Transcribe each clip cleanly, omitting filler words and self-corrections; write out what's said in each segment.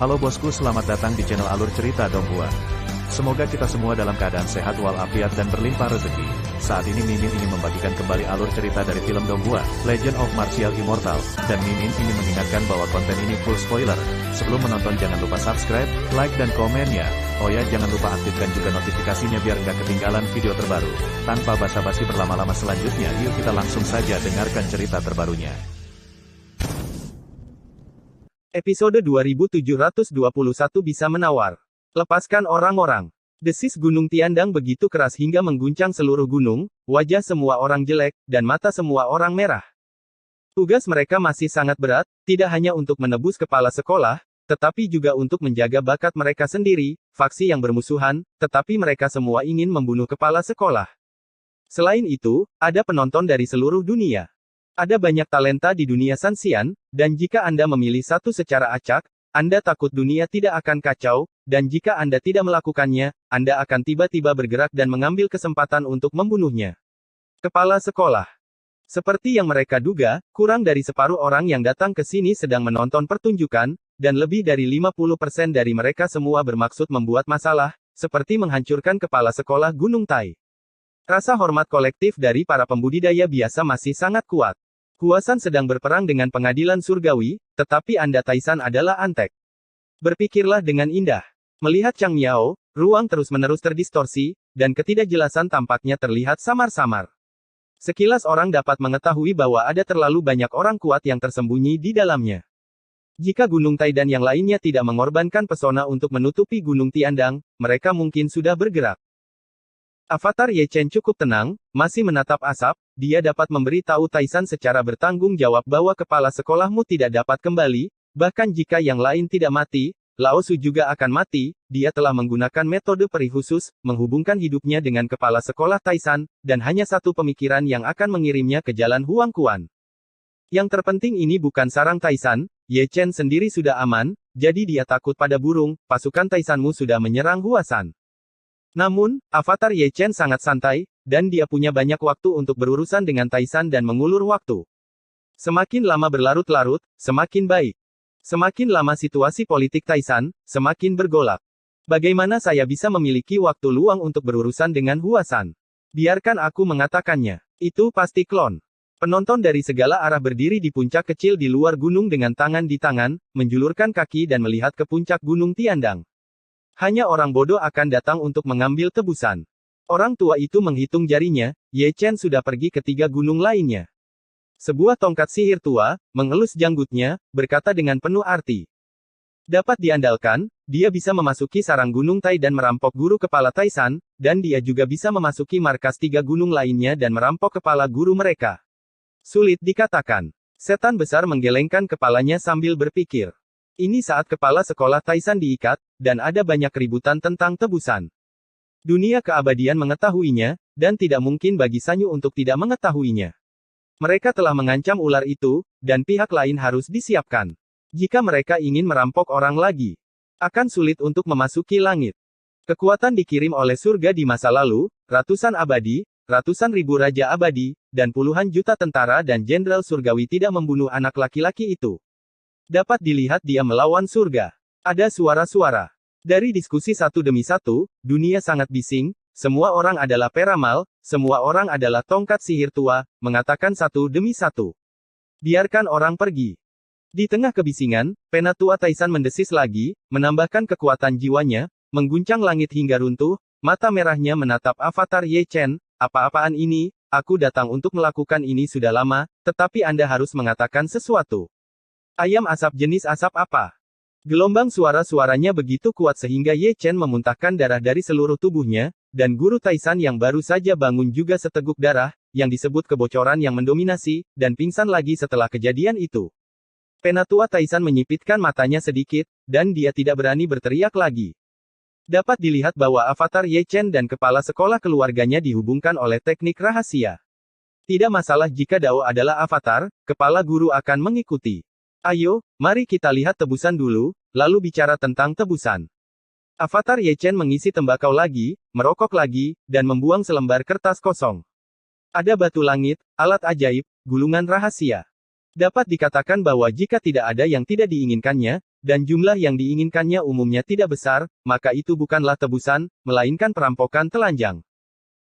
Halo bosku, selamat datang di channel Alur Cerita Donghua. Semoga kita semua dalam keadaan sehat walafiat dan berlimpah rezeki. Saat ini Mimin ingin membagikan kembali alur cerita dari film Donghua, Legend of Martial Immortal, dan Mimin ingin mengingatkan bahwa konten ini full spoiler. Sebelum menonton jangan lupa subscribe, like dan komen ya. Oh ya, jangan lupa aktifkan juga notifikasinya biar nggak ketinggalan video terbaru. Tanpa basa-basi berlama-lama selanjutnya, yuk kita langsung saja dengarkan cerita terbarunya. Episode 2721 bisa menawar. Lepaskan orang-orang. Desis Gunung Tiandang begitu keras hingga mengguncang seluruh gunung, wajah semua orang jelek, dan mata semua orang merah. Tugas mereka masih sangat berat, tidak hanya untuk menebus kepala sekolah, tetapi juga untuk menjaga bakat mereka sendiri, faksi yang bermusuhan, tetapi mereka semua ingin membunuh kepala sekolah. Selain itu, ada penonton dari seluruh dunia. Ada banyak talenta di dunia Sanxian, dan jika Anda memilih satu secara acak, Anda takut dunia tidak akan kacau, dan jika Anda tidak melakukannya, Anda akan tiba-tiba bergerak dan mengambil kesempatan untuk membunuhnya. Kepala sekolah. Seperti yang mereka duga, kurang dari separuh orang yang datang ke sini sedang menonton pertunjukan, dan lebih dari 50% dari mereka semua bermaksud membuat masalah, seperti menghancurkan kepala sekolah Gunung Tai. Rasa hormat kolektif dari para pembudidaya biasa masih sangat kuat. Huasan sedang berperang dengan pengadilan surgawi, tetapi Anda Taisan adalah antek. Berpikirlah dengan indah. Melihat Chang Miao, ruang terus-menerus terdistorsi, dan ketidakjelasan tampaknya terlihat samar-samar. Sekilas orang dapat mengetahui bahwa ada terlalu banyak orang kuat yang tersembunyi di dalamnya. Jika Gunung Tai dan yang lainnya tidak mengorbankan pesona untuk menutupi Gunung Tiandang, mereka mungkin sudah bergerak. Avatar Ye Chen cukup tenang, masih menatap asap, dia dapat memberi tahu Taisan secara bertanggung jawab bahwa kepala sekolahmu tidak dapat kembali, bahkan jika yang lain tidak mati, Lao Su juga akan mati. Dia telah menggunakan metode peri khusus, menghubungkan hidupnya dengan kepala sekolah Taisan, dan hanya satu pemikiran yang akan mengirimnya ke jalan Huang Quan. Yang terpenting ini bukan sarang Taisan, Ye Chen sendiri sudah aman, jadi dia takut pada burung, pasukan Taisanmu sudah menyerang Huasan. Namun, Avatar Ye Chen sangat santai, dan dia punya banyak waktu untuk berurusan dengan Taisan dan mengulur waktu. Semakin lama berlarut-larut, semakin baik. Semakin lama situasi politik Taisan, semakin bergolak. Bagaimana saya bisa memiliki waktu luang untuk berurusan dengan Huasan? Biarkan aku mengatakannya. Itu pasti klon. Penonton dari segala arah berdiri di puncak kecil di luar gunung dengan tangan di tangan, menjulurkan kaki dan melihat ke puncak Gunung Tiandang. Hanya orang bodoh akan datang untuk mengambil tebusan. Orang tua itu menghitung jarinya, Ye Chen sudah pergi ke 3 gunung lainnya. Sebuah tongkat sihir tua, mengelus janggutnya, berkata dengan penuh arti. Dapat diandalkan, dia bisa memasuki sarang Gunung Tai dan merampok guru kepala Taisan, dan dia juga bisa memasuki markas 3 gunung lainnya dan merampok kepala guru mereka. Sulit dikatakan. Setan besar menggelengkan kepalanya sambil berpikir. Ini saat kepala sekolah Taisan diikat, dan ada banyak keributan tentang tebusan. Dunia keabadian mengetahuinya, dan tidak mungkin bagi Sanyu untuk tidak mengetahuinya. Mereka telah mengancam ular itu, dan pihak lain harus disiapkan. Jika mereka ingin merampok orang lagi, akan sulit untuk memasuki langit. Kekuatan dikirim oleh surga di masa lalu, ratusan abadi, ratusan ribu raja abadi, dan puluhan juta tentara dan jenderal surgawi tidak membunuh anak laki-laki itu. Dapat dilihat dia melawan surga. Ada suara-suara. Dari diskusi satu demi satu, dunia sangat bising, semua orang adalah peramal, semua orang adalah tongkat sihir tua, mengatakan satu demi satu. Biarkan orang pergi. Di tengah kebisingan, Penatua Taisan mendesis lagi, menambahkan kekuatan jiwanya, mengguncang langit hingga runtuh, mata merahnya menatap Avatar Ye Chen, apa-apaan ini, aku datang untuk melakukan ini sudah lama, tetapi Anda harus mengatakan sesuatu. Ayam asap jenis asap apa? Gelombang suara-suaranya begitu kuat sehingga Ye Chen memuntahkan darah dari seluruh tubuhnya, dan guru Taisan yang baru saja bangun juga seteguk darah, yang disebut kebocoran yang mendominasi, dan pingsan lagi setelah kejadian itu. Penatua Taisan menyipitkan matanya sedikit, dan dia tidak berani berteriak lagi. Dapat dilihat bahwa Avatar Ye Chen dan kepala sekolah keluarganya dihubungkan oleh teknik rahasia. Tidak masalah jika Dao adalah avatar, kepala guru akan mengikuti. Ayo, mari kita lihat tebusan dulu, lalu bicara tentang tebusan. Avatar Ye Chen mengisi tembakau lagi, merokok lagi, dan membuang selembar kertas kosong. Ada batu langit, alat ajaib, gulungan rahasia. Dapat dikatakan bahwa jika tidak ada yang tidak diinginkannya, dan jumlah yang diinginkannya umumnya tidak besar, maka itu bukanlah tebusan, melainkan perampokan telanjang.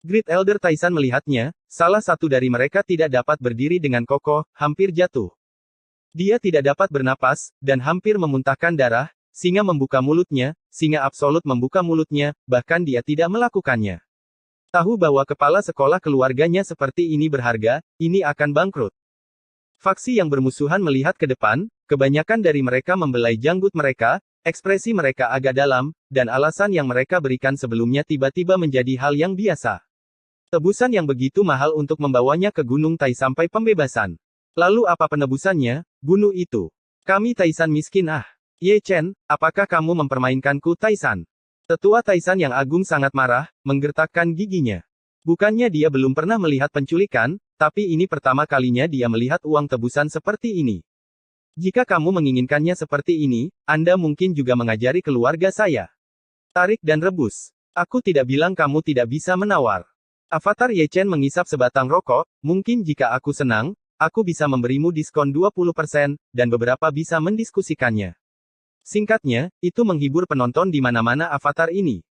Great Elder Taisan melihatnya, salah satu dari mereka tidak dapat berdiri dengan kokoh, hampir jatuh. Dia tidak dapat bernapas, dan hampir memuntahkan darah. Singa membuka mulutnya, singa absolut membuka mulutnya, bahkan dia tidak melakukannya. Tahu bahwa kepala sekolah keluarganya seperti ini berharga, ini akan bangkrut. Faksi yang bermusuhan melihat ke depan, kebanyakan dari mereka membelai janggut mereka, ekspresi mereka agak dalam, dan alasan yang mereka berikan sebelumnya tiba-tiba menjadi hal yang biasa. Tebusan yang begitu mahal untuk membawanya ke Gunung Tai sampai pembebasan. Lalu apa penebusannya? Bunuh itu. Kami Taisan miskin ah. Ye Chen, apakah kamu mempermainkanku Taisan? Tetua Taisan yang agung sangat marah, menggertakkan giginya. Bukannya dia belum pernah melihat penculikan, tapi ini pertama kalinya dia melihat uang tebusan seperti ini. Jika kamu menginginkannya seperti ini, Anda mungkin juga mengajari keluarga saya. Tarik dan rebus. Aku tidak bilang kamu tidak bisa menawar. Avatar Ye Chen mengisap sebatang rokok, mungkin jika aku senang, aku bisa memberimu diskon 20%, dan beberapa bisa mendiskusikannya. Singkatnya, itu menghibur penonton di mana-mana avatar ini.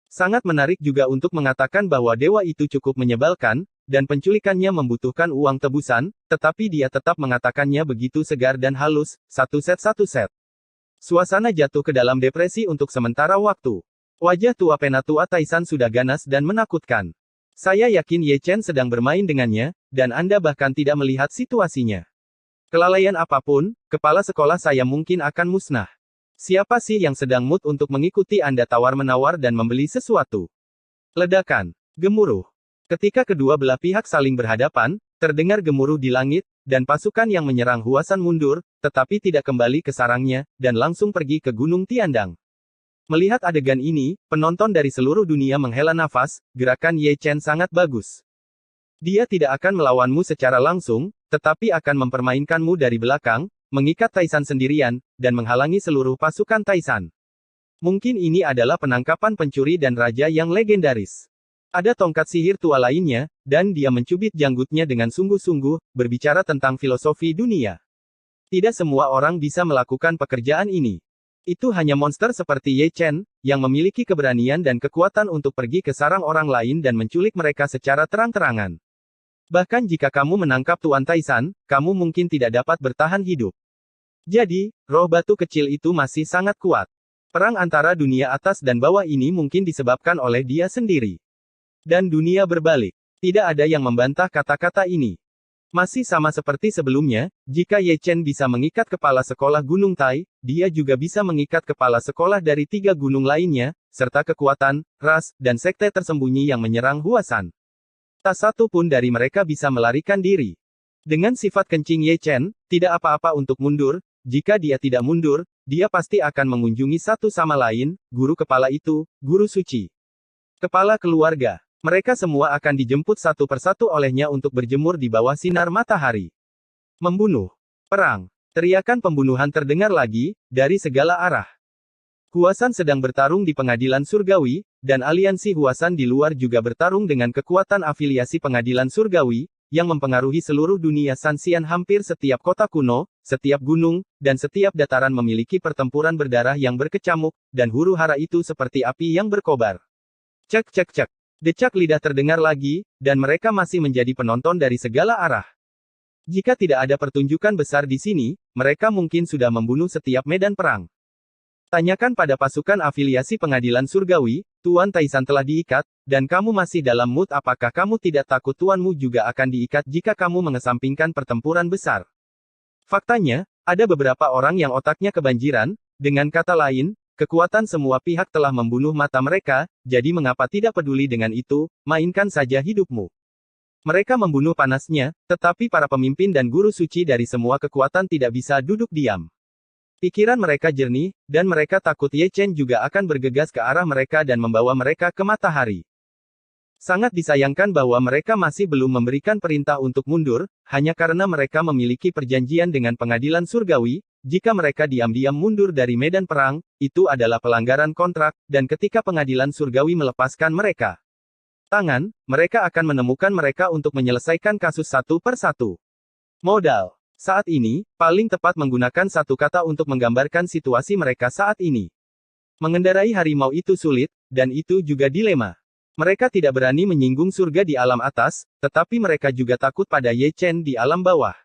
Sangat menarik juga untuk mengatakan bahwa dewa itu cukup menyebalkan, dan penculikannya membutuhkan uang tebusan, tetapi dia tetap mengatakannya begitu segar dan halus, satu set. Suasana jatuh ke dalam depresi untuk sementara waktu. Wajah tua penatua Taisan sudah ganas dan menakutkan. Saya yakin Ye Chen sedang bermain dengannya, dan Anda bahkan tidak melihat situasinya. Kelalaian apapun, kepala sekolah saya mungkin akan musnah. Siapa sih yang sedang mood untuk mengikuti Anda tawar-menawar dan membeli sesuatu? Ledakan. Gemuruh. Ketika kedua belah pihak saling berhadapan, terdengar gemuruh di langit, dan pasukan yang menyerang Huasan mundur, tetapi tidak kembali ke sarangnya, dan langsung pergi ke Gunung Tiandang. Melihat adegan ini, penonton dari seluruh dunia menghela nafas, gerakan Ye Chen sangat bagus. Dia tidak akan melawanmu secara langsung, tetapi akan mempermainkanmu dari belakang, mengikat Taisan sendirian, dan menghalangi seluruh pasukan Taisan. Mungkin ini adalah penangkapan pencuri dan raja yang legendaris. Ada tongkat sihir tua lainnya, dan dia mencubit janggutnya dengan sungguh-sungguh, berbicara tentang filosofi dunia. Tidak semua orang bisa melakukan pekerjaan ini. Itu hanya monster seperti Ye Chen, yang memiliki keberanian dan kekuatan untuk pergi ke sarang orang lain dan menculik mereka secara terang-terangan. Bahkan jika kamu menangkap Tuan Taisan, kamu mungkin tidak dapat bertahan hidup. Jadi, roh batu kecil itu masih sangat kuat. Perang antara dunia atas dan bawah ini mungkin disebabkan oleh dia sendiri. Dan dunia berbalik. Tidak ada yang membantah kata-kata ini. Masih sama seperti sebelumnya, jika Ye Chen bisa mengikat kepala sekolah Gunung Tai, dia juga bisa mengikat kepala sekolah dari 3 gunung lainnya, serta kekuatan, ras, dan sekte tersembunyi yang menyerang Huasan. Tak satu pun dari mereka bisa melarikan diri. Dengan sifat kencing Ye Chen, tidak apa-apa untuk mundur. Jika dia tidak mundur, dia pasti akan mengunjungi satu sama lain, guru kepala itu, guru suci. Kepala keluarga. Mereka semua akan dijemput satu persatu olehnya untuk berjemur di bawah sinar matahari. Membunuh. Perang. Teriakan pembunuhan terdengar lagi, dari segala arah. Huasan sedang bertarung di pengadilan surgawi, dan aliansi Huasan di luar juga bertarung dengan kekuatan afiliasi pengadilan surgawi, yang mempengaruhi seluruh dunia Sanxian. Hampir setiap kota kuno, setiap gunung, dan setiap dataran memiliki pertempuran berdarah yang berkecamuk, dan huru-hara itu seperti api yang berkobar. Cek cek cek. Decak lidah terdengar lagi, dan mereka masih menjadi penonton dari segala arah. Jika tidak ada pertunjukan besar di sini, mereka mungkin sudah membunuh setiap medan perang. Tanyakan pada pasukan afiliasi pengadilan surgawi, Tuan Taisan telah diikat, dan kamu masih dalam mood. Apakah kamu tidak takut tuanmu juga akan diikat jika kamu mengesampingkan pertempuran besar? Faktanya, ada beberapa orang yang otaknya kebanjiran, dengan kata lain, kekuatan semua pihak telah membunuh mata mereka, jadi mengapa tidak peduli dengan itu, mainkan saja hidupmu. Mereka membunuh panasnya, tetapi para pemimpin dan guru suci dari semua kekuatan tidak bisa duduk diam. Pikiran mereka jernih, dan mereka takut Ye Chen juga akan bergegas ke arah mereka dan membawa mereka ke matahari. Sangat disayangkan bahwa mereka masih belum memberikan perintah untuk mundur, hanya karena mereka memiliki perjanjian dengan pengadilan surgawi. Jika mereka diam-diam mundur dari medan perang, itu adalah pelanggaran kontrak, dan ketika pengadilan surgawi melepaskan mereka tangan, mereka akan menemukan mereka untuk menyelesaikan kasus satu per satu. Modal. Saat ini, paling tepat menggunakan satu kata untuk menggambarkan situasi mereka saat ini. Mengendarai harimau itu sulit, dan itu juga dilema. Mereka tidak berani menyinggung surga di alam atas, tetapi mereka juga takut pada Ye Chen di alam bawah.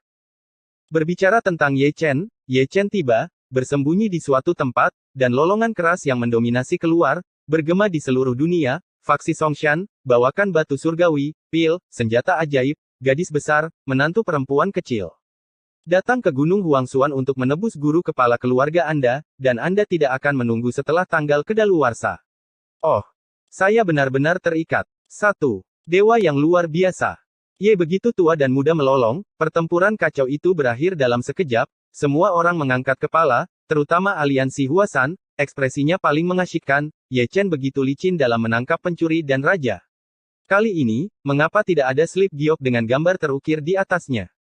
Berbicara tentang Ye Chen tiba, bersembunyi di suatu tempat, dan lolongan keras yang mendominasi keluar, bergema di seluruh dunia. Faksi Songshan, bawakan batu surgawi, pil, senjata ajaib, gadis besar, menantu perempuan kecil. Datang ke Gunung Huangsuan untuk menebus guru kepala keluarga Anda, dan Anda tidak akan menunggu setelah tanggal kedaluarsa. Oh, saya benar-benar terikat. 1. Dewa yang luar biasa. Ye begitu tua dan muda melolong, pertempuran kacau itu berakhir dalam sekejap, semua orang mengangkat kepala, terutama aliansi Huasan, ekspresinya paling mengasyikkan. Ye Chen begitu licin dalam menangkap pencuri dan raja. Kali ini, mengapa tidak ada slip giok dengan gambar terukir di atasnya?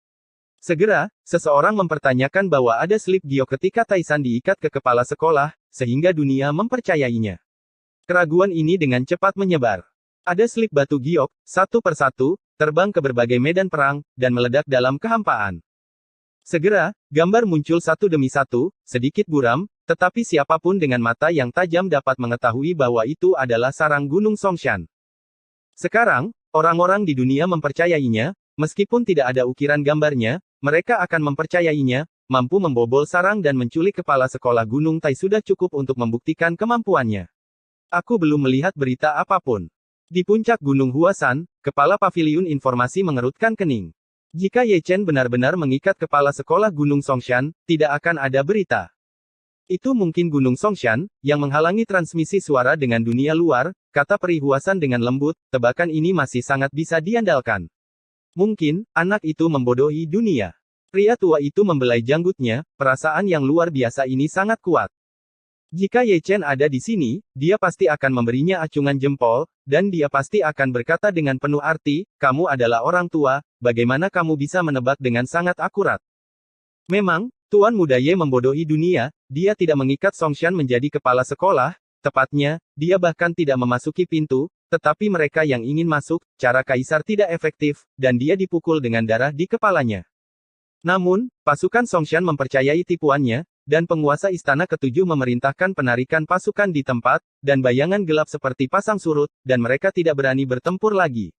Segera, seseorang mempertanyakan bahwa ada slip giok ketika Taisan diikat ke kepala sekolah, sehingga dunia mempercayainya. Keraguan ini dengan cepat menyebar. Ada slip batu giok, satu persatu, terbang ke berbagai medan perang, dan meledak dalam kehampaan. Segera, gambar muncul satu demi satu, sedikit buram, tetapi siapapun dengan mata yang tajam dapat mengetahui bahwa itu adalah sarang Gunung Songshan. Sekarang, orang-orang di dunia mempercayainya, meskipun tidak ada ukiran gambarnya, mereka akan mempercayainya, mampu membobol sarang dan menculik kepala sekolah Gunung Tai sudah cukup untuk membuktikan kemampuannya. Aku belum melihat berita apapun. Di puncak Gunung Huasan, kepala paviliun informasi mengerutkan kening. Jika Ye Chen benar-benar mengikat kepala sekolah Gunung Songshan, tidak akan ada berita. Itu mungkin Gunung Songshan, yang menghalangi transmisi suara dengan dunia luar, kata peri Huasan dengan lembut, tebakan ini masih sangat bisa diandalkan. Mungkin, anak itu membodohi dunia. Pria tua itu membelai janggutnya, perasaan yang luar biasa ini sangat kuat. Jika Ye Chen ada di sini, dia pasti akan memberinya acungan jempol, dan dia pasti akan berkata dengan penuh arti, kamu adalah orang tua, bagaimana kamu bisa menebak dengan sangat akurat? Memang, Tuan Muda Ye membodohi dunia, dia tidak mengikat Songshan menjadi kepala sekolah, tepatnya, dia bahkan tidak memasuki pintu, tetapi mereka yang ingin masuk, cara kaisar tidak efektif, dan dia dipukul dengan darah di kepalanya. Namun, pasukan Songshan mempercayai tipuannya, dan penguasa istana ketujuh memerintahkan penarikan pasukan di tempat, dan bayangan gelap seperti pasang surut, dan mereka tidak berani bertempur lagi.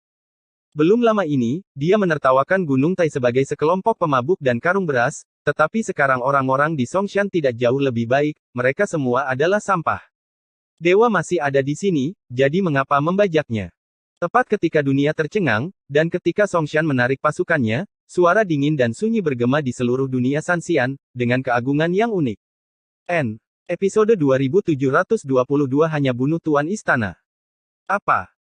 Belum lama ini, dia menertawakan Gunung Tai sebagai sekelompok pemabuk dan karung beras, tetapi sekarang orang-orang di Songshan tidak jauh lebih baik, mereka semua adalah sampah. Dewa masih ada di sini, jadi mengapa membajaknya? Tepat ketika dunia tercengang, dan ketika Songshan menarik pasukannya, suara dingin dan sunyi bergema di seluruh dunia Sanxian, dengan keagungan yang unik. Episode 2722 hanya bunuh Tuan Istana.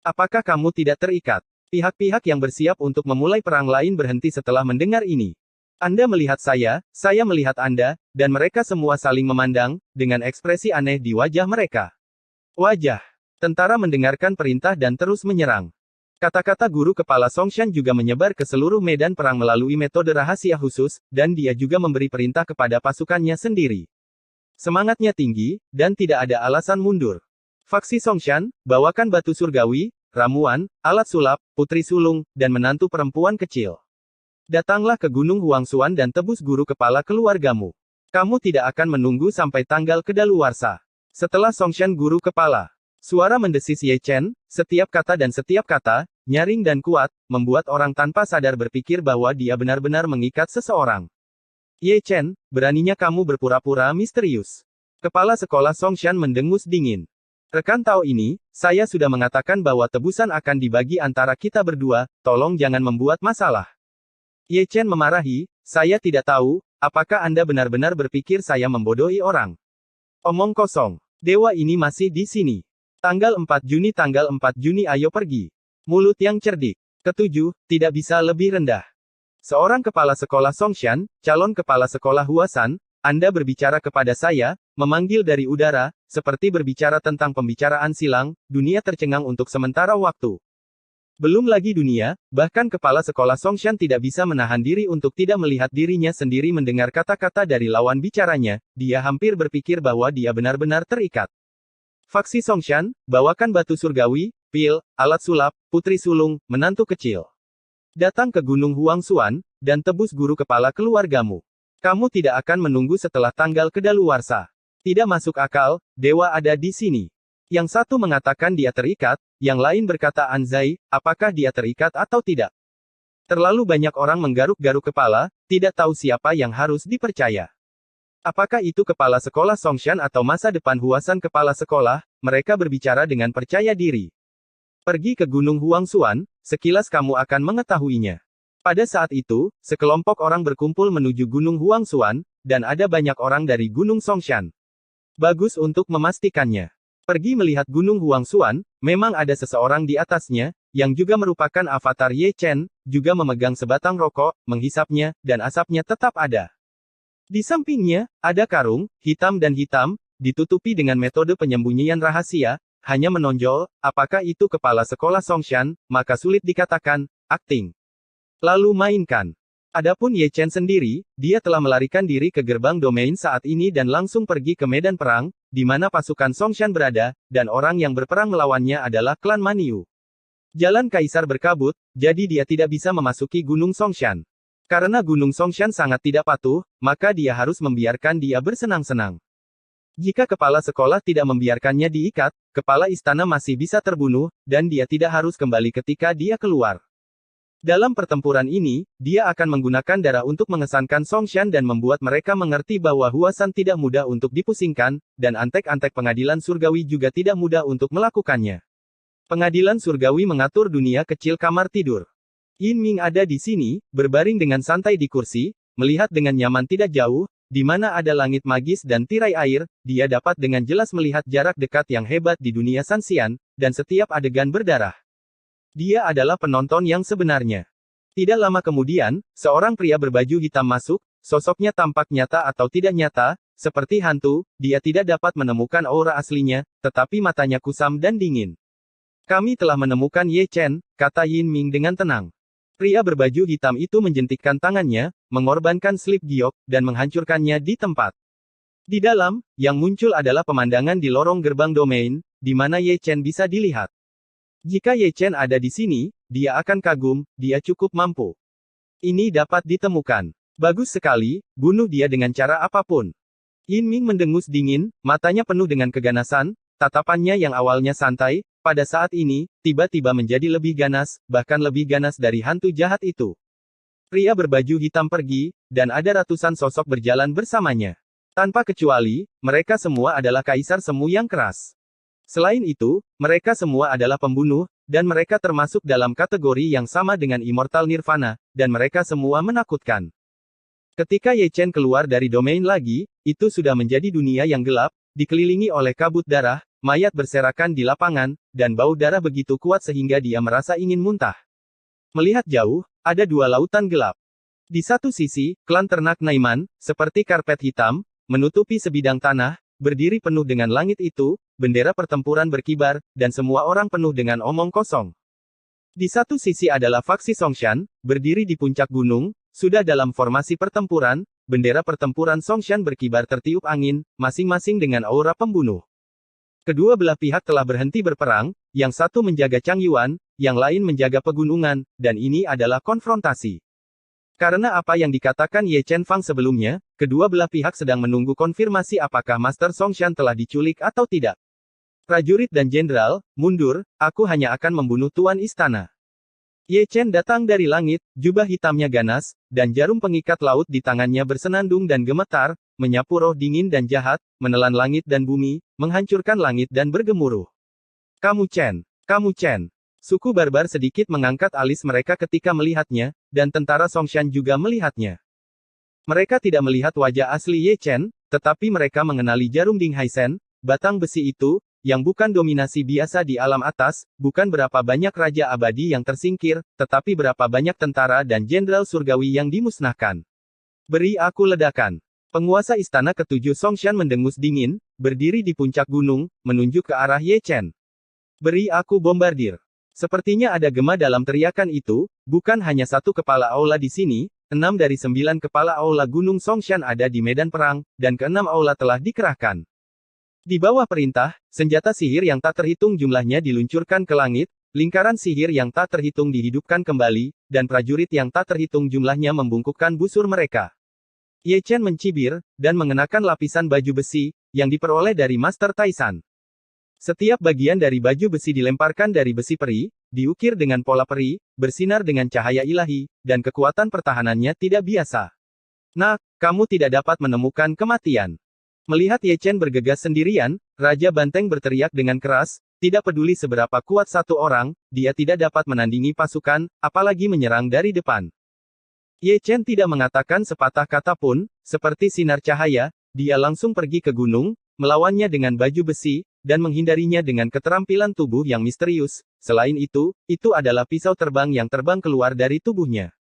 Apakah kamu tidak terikat? Pihak-pihak yang bersiap untuk memulai perang lain berhenti setelah mendengar ini. Anda melihat saya melihat Anda, dan mereka semua saling memandang, dengan ekspresi aneh di wajah mereka. Wajah tentara mendengarkan perintah dan terus menyerang. Kata-kata guru kepala Songshan juga menyebar ke seluruh medan perang melalui metode rahasia khusus, dan dia juga memberi perintah kepada pasukannya sendiri. Semangatnya tinggi, dan tidak ada alasan mundur. Faksi Songshan, bawakan batu surgawi, ramuan, alat sulap, putri sulung, dan menantu perempuan kecil. Datanglah ke Gunung Huangsuan dan tebus guru kepala keluargamu. Kamu tidak akan menunggu sampai tanggal kedaluarsa. Setelah Songshan guru kepala, suara mendesis Ye Chen, setiap kata, nyaring dan kuat, membuat orang tanpa sadar berpikir bahwa dia benar-benar mengikat seseorang. Ye Chen, beraninya kamu berpura-pura misterius. Kepala sekolah Songshan mendengus dingin. Rekan tahu ini, saya sudah mengatakan bahwa tebusan akan dibagi antara kita berdua, tolong jangan membuat masalah. Ye Chen memarahi, saya tidak tahu, apakah Anda benar-benar berpikir saya membodohi orang? Omong kosong. Dewa ini masih di sini. Tanggal 4 Juni ayo pergi. Mulut yang cerdik. Ketujuh, tidak bisa lebih rendah. Seorang kepala sekolah Songshan, calon kepala sekolah Huasan, Anda berbicara kepada saya, memanggil dari udara, seperti berbicara tentang pembicaraan silang, dunia tercengang untuk sementara waktu. Belum lagi dunia, bahkan kepala sekolah Songshan tidak bisa menahan diri untuk tidak melihat dirinya sendiri mendengar kata-kata dari lawan bicaranya, dia hampir berpikir bahwa dia benar-benar terikat. Faksi Songshan, bawakan batu surgawi, pil, alat sulap, putri sulung, menantu kecil. Datang ke Gunung Huangzuan, dan tebus guru kepala keluargamu. Kamu tidak akan menunggu setelah tanggal kedaluarsa. Tidak masuk akal, dewa ada di sini. Yang satu mengatakan dia terikat, yang lain berkata Anzai, apakah dia terikat atau tidak? Terlalu banyak orang menggaruk-garuk kepala, tidak tahu siapa yang harus dipercaya. Apakah itu kepala sekolah Songshan atau masa depan Huasan kepala sekolah? Mereka berbicara dengan percaya diri. Pergi ke Gunung Huangzuan, sekilas kamu akan mengetahuinya. Pada saat itu, sekelompok orang berkumpul menuju Gunung Huangzuan, dan ada banyak orang dari Gunung Songshan. Bagus untuk memastikannya. Pergi melihat Gunung Huangzuan, memang ada seseorang di atasnya, yang juga merupakan avatar Ye Chen, juga memegang sebatang rokok, menghisapnya, dan asapnya tetap ada. Di sampingnya, ada karung, hitam, ditutupi dengan metode penyembunyian rahasia, hanya menonjol, apakah itu kepala sekolah Songshan, maka sulit dikatakan, akting. Lalu mainkan. Adapun Ye Chen sendiri, dia telah melarikan diri ke gerbang domain saat ini dan langsung pergi ke medan perang, di mana pasukan Songshan berada, dan orang yang berperang melawannya adalah klan Maniu. Jalan Kaisar berkabut, jadi dia tidak bisa memasuki Gunung Songshan. Karena Gunung Songshan sangat tidak patuh, maka dia harus membiarkan dia bersenang-senang. Jika kepala sekolah tidak membiarkannya diikat, kepala istana masih bisa terbunuh, dan dia tidak harus kembali ketika dia keluar. Dalam pertempuran ini, dia akan menggunakan darah untuk mengesankan Songshan dan membuat mereka mengerti bahwa Huasan tidak mudah untuk dipusingkan, dan antek-antek pengadilan surgawi juga tidak mudah untuk melakukannya. Pengadilan surgawi mengatur dunia kecil kamar tidur. Yin Ming ada di sini, berbaring dengan santai di kursi, melihat dengan nyaman tidak jauh, di mana ada langit magis dan tirai air, dia dapat dengan jelas melihat jarak dekat yang hebat di dunia Sanxian, dan setiap adegan berdarah. Dia adalah penonton yang sebenarnya. Tidak lama kemudian, seorang pria berbaju hitam masuk, sosoknya tampak nyata atau tidak nyata, seperti hantu, dia tidak dapat menemukan aura aslinya, tetapi matanya kusam dan dingin. Kami telah menemukan Ye Chen, kata Yin Ming dengan tenang. Pria berbaju hitam itu menjentikkan tangannya, mengorbankan slip giok, dan menghancurkannya di tempat. Di dalam, yang muncul adalah pemandangan di lorong gerbang domain, di mana Ye Chen bisa dilihat. Jika Ye Chen ada di sini, dia akan kagum, dia cukup mampu. Ini dapat ditemukan. Bagus sekali, bunuh dia dengan cara apapun. Yin Ming mendengus dingin, matanya penuh dengan keganasan, tatapannya yang awalnya santai, pada saat ini, tiba-tiba menjadi lebih ganas, bahkan lebih ganas dari hantu jahat itu. Pria berbaju hitam pergi, dan ada ratusan sosok berjalan bersamanya. Tanpa kecuali, mereka semua adalah kaisar semu yang keras. Selain itu, mereka semua adalah pembunuh, dan mereka termasuk dalam kategori yang sama dengan Immortal Nirvana, dan mereka semua menakutkan. Ketika Ye Chen keluar dari domain lagi, itu sudah menjadi dunia yang gelap, dikelilingi oleh kabut darah, mayat berserakan di lapangan, dan bau darah begitu kuat sehingga dia merasa ingin muntah. Melihat jauh, ada dua lautan gelap. Di satu sisi, klan ternak Naiman, seperti karpet hitam, menutupi sebidang tanah, berdiri penuh dengan langit itu, bendera pertempuran berkibar, dan semua orang penuh dengan omong kosong. Di satu sisi adalah faksi Songshan, berdiri di puncak gunung, sudah dalam formasi pertempuran, bendera pertempuran Songshan berkibar tertiup angin, masing-masing dengan aura pembunuh. Kedua belah pihak telah berhenti berperang, yang satu menjaga Changyuan, yang lain menjaga pegunungan, dan ini adalah konfrontasi. Karena apa yang dikatakan Ye Chen Fang sebelumnya, kedua belah pihak sedang menunggu konfirmasi apakah Master Songshan telah diculik atau tidak. Prajurit dan jenderal, mundur, aku hanya akan membunuh Tuan Istana. Ye Chen datang dari langit, jubah hitamnya ganas, dan jarum pengikat laut di tangannya bersenandung dan gemetar, menyapu roh dingin dan jahat, menelan langit dan bumi, menghancurkan langit dan bergemuruh. Kamu Chen. Suku barbar sedikit mengangkat alis mereka ketika melihatnya, dan tentara Songshan juga melihatnya. Mereka tidak melihat wajah asli Ye Chen, tetapi mereka mengenali jarum Ding Haisen, batang besi itu, yang bukan dominasi biasa di alam atas, bukan berapa banyak raja abadi yang tersingkir, tetapi berapa banyak tentara dan jenderal surgawi yang dimusnahkan. Beri aku ledakan. Penguasa istana ketujuh Songshan mendengus dingin, berdiri di puncak gunung, menunjuk ke arah Ye Chen. Beri aku bombardir. Sepertinya ada gema dalam teriakan itu, bukan hanya satu kepala aula di sini, 6 dari 9 kepala aula gunung Songshan ada di medan perang, dan ke-6 aula telah dikerahkan. Di bawah perintah, senjata sihir yang tak terhitung jumlahnya diluncurkan ke langit, lingkaran sihir yang tak terhitung dihidupkan kembali, dan prajurit yang tak terhitung jumlahnya membungkukkan busur mereka. Ye Chen mencibir, dan mengenakan lapisan baju besi, yang diperoleh dari Master Taisan. Setiap bagian dari baju besi dilemparkan dari besi peri, diukir dengan pola peri, bersinar dengan cahaya ilahi, dan kekuatan pertahanannya tidak biasa. Nah, kamu tidak dapat menemukan kematian. Melihat Ye Chen bergegas sendirian, Raja Banteng berteriak dengan keras, tidak peduli seberapa kuat satu orang, dia tidak dapat menandingi pasukan, apalagi menyerang dari depan. Ye Chen tidak mengatakan sepatah kata pun, seperti sinar cahaya, dia langsung pergi ke gunung, melawannya dengan baju besi, dan menghindarinya dengan keterampilan tubuh yang misterius. Selain itu adalah pisau terbang yang terbang keluar dari tubuhnya.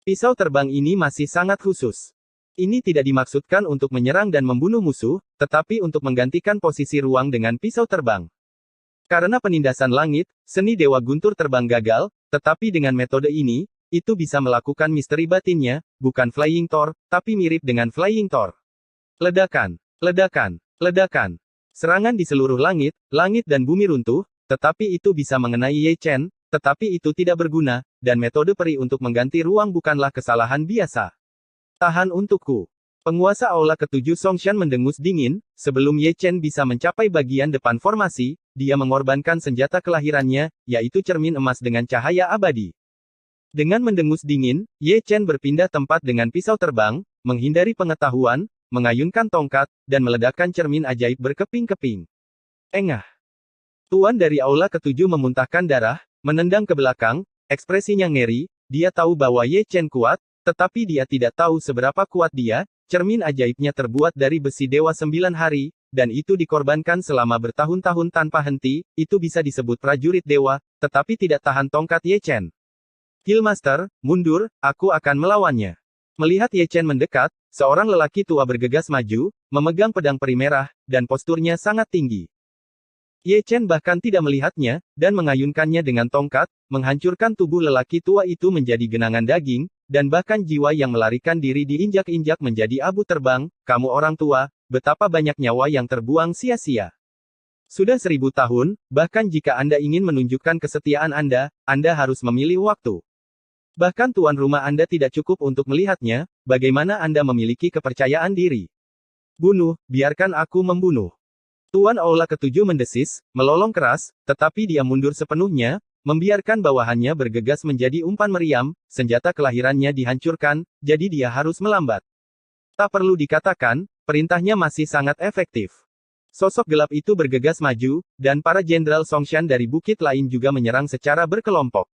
Pisau terbang ini masih sangat khusus. Ini tidak dimaksudkan untuk menyerang dan membunuh musuh, tetapi untuk menggantikan posisi ruang dengan pisau terbang. Karena penindasan langit, seni Dewa Guntur terbang gagal, tetapi dengan metode ini, itu bisa melakukan misteri batinnya, bukan Flying Thor, tapi mirip dengan Flying Thor. Ledakan, ledakan, ledakan. Serangan di seluruh langit dan bumi runtuh, tetapi itu bisa mengenai Ye Chen, tetapi itu tidak berguna, dan metode peri untuk mengganti ruang bukanlah kesalahan biasa. Tahan untukku. Penguasa Aula ke-7 Songshan mendengus dingin, sebelum Ye Chen bisa mencapai bagian depan formasi, dia mengorbankan senjata kelahirannya, yaitu cermin emas dengan cahaya abadi. Dengan mendengus dingin, Ye Chen berpindah tempat dengan pisau terbang, menghindari pengetahuan, mengayunkan tongkat, dan meledakkan cermin ajaib berkeping-keping. Engah. Tuan dari Aula ke-7 memuntahkan darah, menendang ke belakang, ekspresinya ngeri, dia tahu bahwa Ye Chen kuat, tetapi dia tidak tahu seberapa kuat dia. Cermin ajaibnya terbuat dari besi Dewa 9 hari, dan itu dikorbankan selama bertahun-tahun tanpa henti, itu bisa disebut prajurit dewa, tetapi tidak tahan tongkat Ye Chen. Killmaster, mundur, aku akan melawannya. Melihat Ye Chen mendekat, seorang lelaki tua bergegas maju, memegang pedang peri merah, dan posturnya sangat tinggi. Ye Chen bahkan tidak melihatnya, dan mengayunkannya dengan tongkat, menghancurkan tubuh lelaki tua itu menjadi genangan daging, dan bahkan jiwa yang melarikan diri diinjak-injak menjadi abu terbang. Kamu orang tua, betapa banyak nyawa yang terbuang sia-sia. Sudah 1000 tahun, bahkan jika Anda ingin menunjukkan kesetiaan Anda harus memilih waktu. Bahkan tuan rumah Anda tidak cukup untuk melihatnya, bagaimana Anda memiliki kepercayaan diri? Bunuh, biarkan aku membunuh. Tuan Aula ke-7 mendesis, melolong keras, tetapi dia mundur sepenuhnya, membiarkan bawahannya bergegas menjadi umpan meriam, senjata kelahirannya dihancurkan, jadi dia harus melambat. Tak perlu dikatakan, perintahnya masih sangat efektif. Sosok gelap itu bergegas maju, dan para jenderal Songshan dari bukit lain juga menyerang secara berkelompok.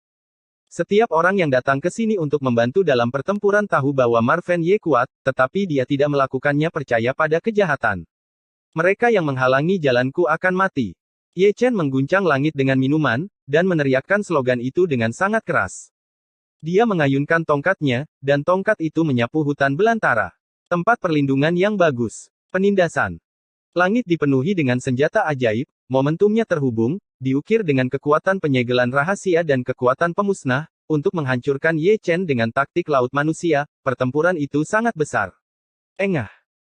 Setiap orang yang datang ke sini untuk membantu dalam pertempuran tahu bahwa Marven Ye kuat, tetapi dia tidak melakukannya percaya pada kejahatan. Mereka yang menghalangi jalanku akan mati. Ye Chen mengguncang langit dengan minuman, dan meneriakkan slogan itu dengan sangat keras. Dia mengayunkan tongkatnya, dan tongkat itu menyapu hutan belantara. Tempat perlindungan yang bagus. Penindasan. Langit dipenuhi dengan senjata ajaib, momentumnya terhubung, diukir dengan kekuatan penyegelan rahasia dan kekuatan pemusnah, untuk menghancurkan Ye Chen dengan taktik laut manusia. Pertempuran itu sangat besar. Engah.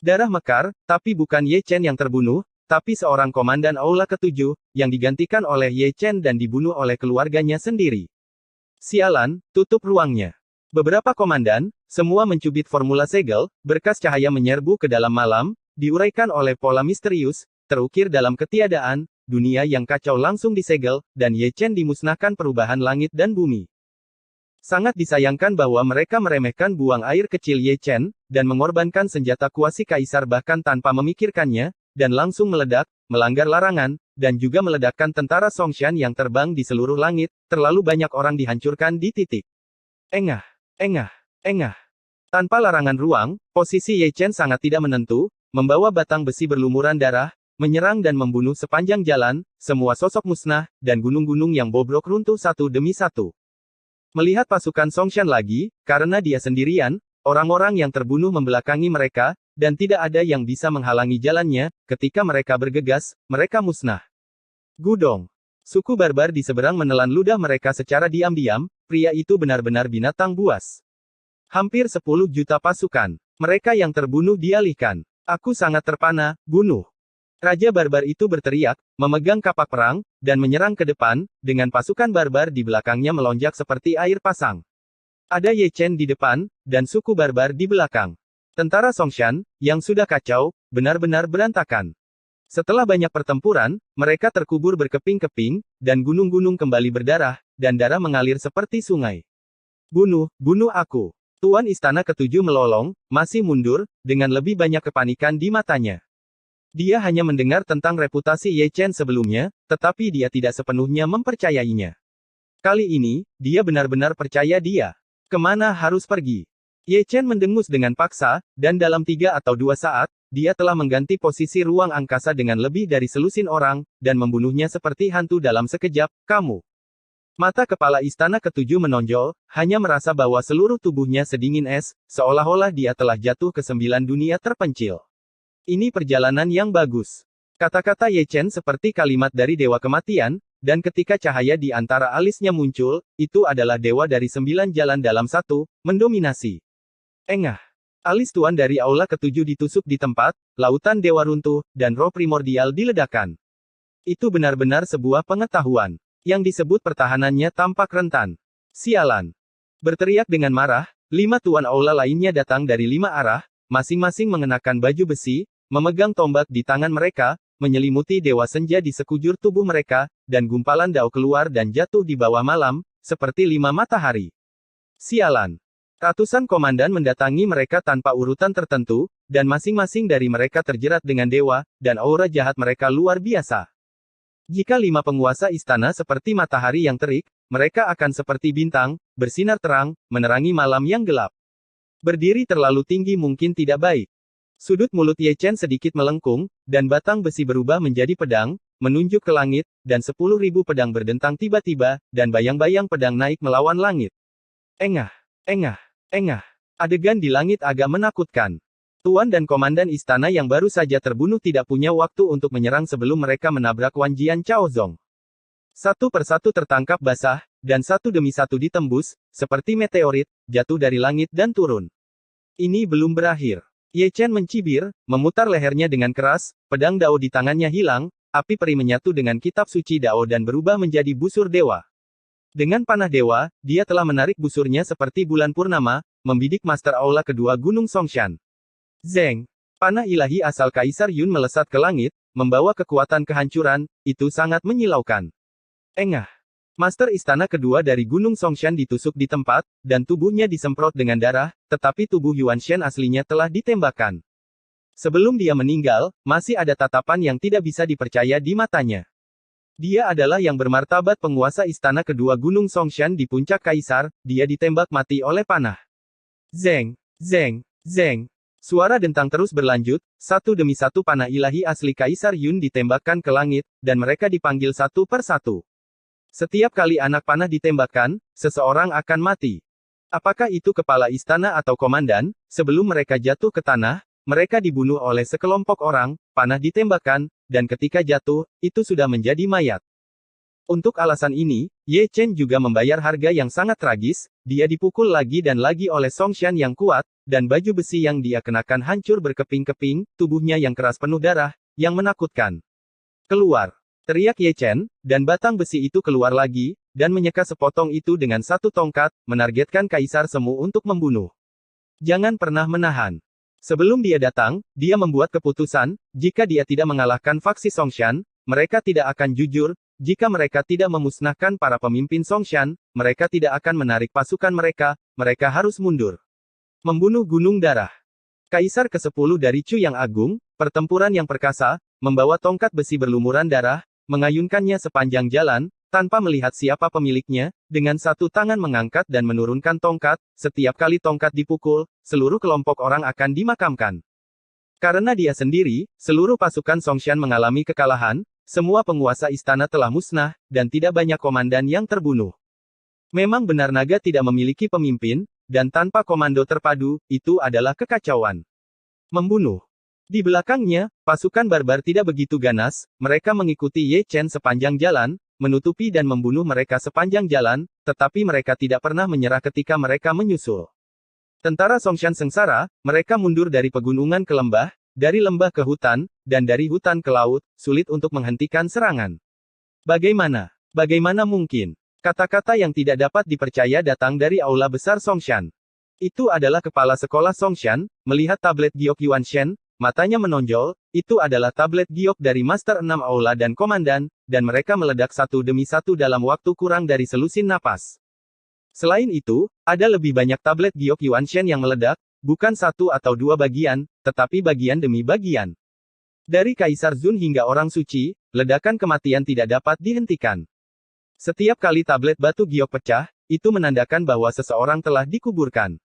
Darah mekar, tapi bukan Ye Chen yang terbunuh, tapi seorang komandan Aula ke-7, yang digantikan oleh Ye Chen dan dibunuh oleh keluarganya sendiri. Sialan, tutup ruangnya. Beberapa komandan, semua mencubit formula segel, berkas cahaya menyerbu ke dalam malam, diuraikan oleh pola misterius, terukir dalam ketiadaan, dunia yang kacau langsung disegel, dan Ye Chen dimusnahkan perubahan langit dan bumi. Sangat disayangkan bahwa mereka meremehkan buang air kecil Ye Chen, dan mengorbankan senjata kuasi kaisar bahkan tanpa memikirkannya, dan langsung meledak, melanggar larangan, dan juga meledakkan tentara Songshan yang terbang di seluruh langit. Terlalu banyak orang dihancurkan di titik. Engah, engah, engah. Tanpa larangan ruang, posisi Ye Chen sangat tidak menentu, membawa batang besi berlumuran darah, menyerang dan membunuh sepanjang jalan, semua sosok musnah, dan gunung-gunung yang bobrok runtuh satu demi satu. Melihat pasukan Songshan lagi, karena dia sendirian, orang-orang yang terbunuh membelakangi mereka, dan tidak ada yang bisa menghalangi jalannya. Ketika mereka bergegas, mereka musnah. Gudong. Suku barbar di seberang menelan ludah mereka secara diam-diam. Pria itu benar-benar binatang buas. Hampir 10 juta pasukan. Mereka yang terbunuh dialihkan. Aku sangat terpana, bunuh. Raja barbar itu berteriak, memegang kapak perang, dan menyerang ke depan, dengan pasukan barbar di belakangnya melonjak seperti air pasang. Ada Ye Chen di depan, dan suku barbar di belakang. Tentara Songshan, yang sudah kacau, benar-benar berantakan. Setelah banyak pertempuran, mereka terkubur berkeping-keping, dan gunung-gunung kembali berdarah, dan darah mengalir seperti sungai. Bunuh, bunuh aku. Tuan Istana Ketujuh melolong, masih mundur, dengan lebih banyak kepanikan di matanya. Dia hanya mendengar tentang reputasi Ye Chen sebelumnya, tetapi dia tidak sepenuhnya mempercayainya. Kali ini, dia benar-benar percaya dia. Kemana harus pergi? Ye Chen mendengus dengan paksa, dan dalam 3 atau 2 saat, dia telah mengganti posisi ruang angkasa dengan lebih dari selusin orang, dan membunuhnya seperti hantu dalam sekejap. Kamu. Mata kepala Istana Ketujuh menonjol, hanya merasa bahwa seluruh tubuhnya sedingin es, seolah-olah dia telah jatuh ke 9 dunia terpencil. Ini perjalanan yang bagus. Kata-kata Ye Chen seperti kalimat dari Dewa Kematian, dan ketika cahaya di antara alisnya muncul, itu adalah dewa dari 9 jalan dalam satu, mendominasi. Engah. Alis tuan dari Aula Ketujuh ditusuk di tempat, lautan dewa runtuh, dan roh primordial diledakkan. Itu benar-benar sebuah pengetahuan. Yang disebut pertahanannya tampak rentan. Sialan. Berteriak dengan marah, 5 tuan Aula lainnya datang dari 5 arah, masing-masing mengenakan baju besi, memegang tombak di tangan mereka, menyelimuti Dewa Senja di sekujur tubuh mereka, dan gumpalan dao keluar dan jatuh di bawah malam, seperti 5 matahari. Sialan. Ratusan komandan mendatangi mereka tanpa urutan tertentu, dan masing-masing dari mereka terjerat dengan dewa, dan aura jahat mereka luar biasa. Jika 5 penguasa istana seperti matahari yang terik, mereka akan seperti bintang, bersinar terang, menerangi malam yang gelap. Berdiri terlalu tinggi mungkin tidak baik. Sudut mulut Ye Chen sedikit melengkung, dan batang besi berubah menjadi pedang, menunjuk ke langit, dan 10.000 pedang berdentang tiba-tiba, dan bayang-bayang pedang naik melawan langit. Engah, engah, engah. Adegan di langit agak menakutkan. Tuan dan komandan istana yang baru saja terbunuh tidak punya waktu untuk menyerang sebelum mereka menabrak Wan Jian Chaozong. Satu persatu tertangkap basah, dan satu demi satu ditembus, seperti meteorit, jatuh dari langit dan turun. Ini belum berakhir. Ye Chen mencibir, memutar lehernya dengan keras, pedang dao di tangannya hilang, api peri menyatu dengan kitab suci dao dan berubah menjadi busur dewa. Dengan panah dewa, dia telah menarik busurnya seperti bulan purnama, membidik Master Aula kedua Gunung Songshan. Zeng. Panah ilahi asal Kaisar Yun melesat ke langit, membawa kekuatan kehancuran, itu sangat menyilaukan. Engah. Master Istana kedua dari Gunung Songshan ditusuk di tempat, dan tubuhnya disemprot dengan darah, tetapi tubuh Yuan Shen aslinya telah ditembakkan. Sebelum dia meninggal, masih ada tatapan yang tidak bisa dipercaya di matanya. Dia adalah yang bermartabat penguasa Istana kedua Gunung Songshan di puncak Kaisar, dia ditembak mati oleh panah. Zeng, zeng, zeng. Suara dentang terus berlanjut, satu demi satu panah ilahi asli Kaisar Yun ditembakkan ke langit, dan mereka dipanggil satu per satu. Setiap kali anak panah ditembakkan, seseorang akan mati. Apakah itu kepala istana atau komandan? Sebelum mereka jatuh ke tanah, mereka dibunuh oleh sekelompok orang, panah ditembakkan, dan ketika jatuh, itu sudah menjadi mayat. Untuk alasan ini, Ye Chen juga membayar harga yang sangat tragis, dia dipukul lagi dan lagi oleh Songshan yang kuat, dan baju besi yang dia kenakan hancur berkeping-keping, tubuhnya yang keras penuh darah, yang menakutkan. Keluar! Teriak Ye Chen, dan batang besi itu keluar lagi, dan menyeka sepotong itu dengan satu tongkat, menargetkan Kaisar Semu untuk membunuh. Jangan pernah menahan. Sebelum dia datang, dia membuat keputusan, jika dia tidak mengalahkan faksi Songshan, mereka tidak akan jujur, jika mereka tidak memusnahkan para pemimpin Songshan, mereka tidak akan menarik pasukan mereka harus mundur. Membunuh Gunung Darah. Kaisar ke-10 dari Chu yang Agung, pertempuran yang perkasa, membawa tongkat besi berlumuran darah, mengayunkannya sepanjang jalan, tanpa melihat siapa pemiliknya, dengan satu tangan mengangkat dan menurunkan tongkat, setiap kali tongkat dipukul, seluruh kelompok orang akan dimakamkan. Karena dia sendiri, seluruh pasukan Songshan mengalami kekalahan, semua penguasa istana telah musnah, dan tidak banyak komandan yang terbunuh. Memang benar naga tidak memiliki pemimpin, dan tanpa komando terpadu, itu adalah kekacauan. Membunuh. Di belakangnya, pasukan barbar tidak begitu ganas, mereka mengikuti Ye Chen sepanjang jalan, menutupi dan membunuh mereka sepanjang jalan, tetapi mereka tidak pernah menyerah ketika mereka menyusul. Tentara Songshan sengsara, mereka mundur dari pegunungan ke lembah, dari lembah ke hutan, dan dari hutan ke laut, sulit untuk menghentikan serangan. Bagaimana? Bagaimana mungkin? Kata-kata yang tidak dapat dipercaya datang dari aula besar Songshan. Itu adalah kepala sekolah Songshan, melihat tablet giok Yuanshen, matanya menonjol, itu adalah tablet giok dari Master 6 Aula dan Komandan, dan mereka meledak satu demi satu dalam waktu kurang dari selusin napas. Selain itu, ada lebih banyak tablet giok Yuanshen yang meledak, bukan satu atau dua bagian, tetapi bagian demi bagian. Dari Kaisar Zun hingga orang suci, ledakan kematian tidak dapat dihentikan. Setiap kali tablet batu giok pecah, itu menandakan bahwa seseorang telah dikuburkan.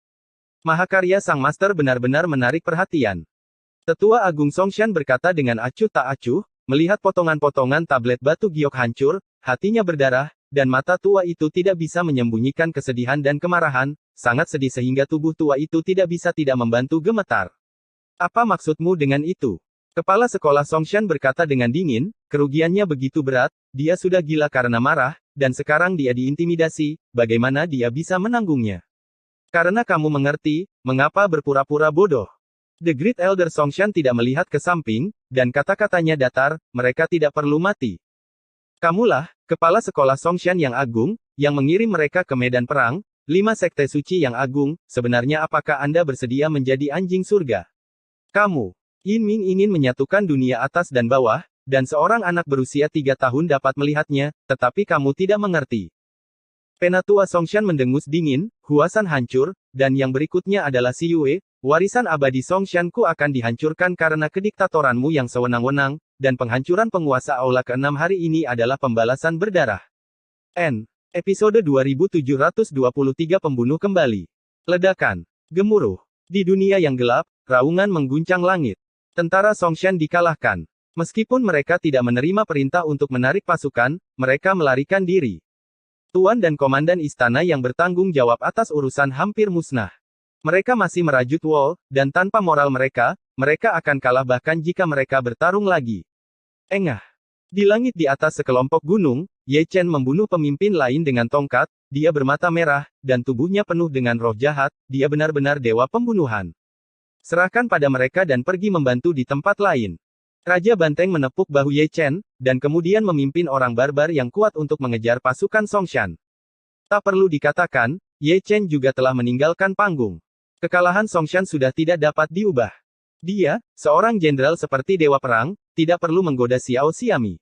Mahakarya Sang Master benar-benar menarik perhatian. Tetua Agung Songshan berkata dengan acuh tak acuh, melihat potongan-potongan tablet batu giok hancur, hatinya berdarah, dan mata tua itu tidak bisa menyembunyikan kesedihan dan kemarahan, sangat sedih sehingga tubuh tua itu tidak bisa tidak membantu gemetar. Apa maksudmu dengan itu? Kepala sekolah Songshan berkata dengan dingin, kerugiannya begitu berat, dia sudah gila karena marah, dan sekarang dia diintimidasi, bagaimana dia bisa menanggungnya? Karena kamu mengerti, mengapa berpura-pura bodoh? The Great Elder Songshan tidak melihat ke samping, dan kata-katanya datar, mereka tidak perlu mati. Kamulah, kepala sekolah Songshan yang agung, yang mengirim mereka ke medan perang, 5 sekte suci yang agung, sebenarnya apakah Anda bersedia menjadi anjing surga? Kamu, Yin Ming ingin menyatukan dunia atas dan bawah, dan seorang anak berusia 3 tahun dapat melihatnya, tetapi kamu tidak mengerti. Penatua Songshan mendengus dingin, Huasan hancur, dan yang berikutnya adalah Si Yue, warisan abadi Songshanku akan dihancurkan karena kediktatoranmu yang sewenang-wenang, dan penghancuran penguasa aula ke-6 hari ini adalah pembalasan berdarah. Episode 2723 Pembunuh Kembali. Ledakan. Gemuruh. Di dunia yang gelap, raungan mengguncang langit. Tentara Songshan dikalahkan. Meskipun mereka tidak menerima perintah untuk menarik pasukan, mereka melarikan diri. Tuan dan komandan istana yang bertanggung jawab atas urusan hampir musnah. Mereka masih merajut Wall, dan tanpa moral mereka, mereka akan kalah bahkan jika mereka bertarung lagi. Engah. Di langit di atas sekelompok gunung, Ye Chen membunuh pemimpin lain dengan tongkat, dia bermata merah, dan tubuhnya penuh dengan roh jahat, dia benar-benar dewa pembunuhan. Serahkan pada mereka dan pergi membantu di tempat lain. Raja Banteng menepuk bahu Ye Chen, dan kemudian memimpin orang barbar yang kuat untuk mengejar pasukan Songshan. Tak perlu dikatakan, Ye Chen juga telah meninggalkan panggung. Kekalahan Songshan sudah tidak dapat diubah. Dia, seorang jenderal seperti dewa perang, tidak perlu menggoda Xiao Xiami.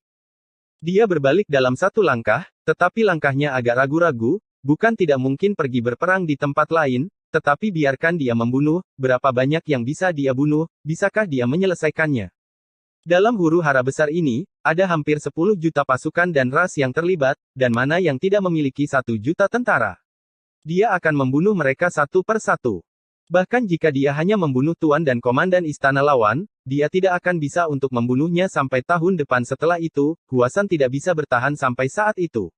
Dia berbalik dalam satu langkah, tetapi langkahnya agak ragu-ragu, bukan tidak mungkin pergi berperang di tempat lain, tetapi biarkan dia membunuh, berapa banyak yang bisa dia bunuh, bisakah dia menyelesaikannya? Dalam huru-hara besar ini, ada hampir 10 juta pasukan dan ras yang terlibat, dan mana yang tidak memiliki 1 juta tentara. Dia akan membunuh mereka satu per satu. Bahkan jika dia hanya membunuh tuan dan komandan istana lawan, dia tidak akan bisa untuk membunuhnya sampai tahun depan. Setelah itu, Huasan tidak bisa bertahan sampai saat itu.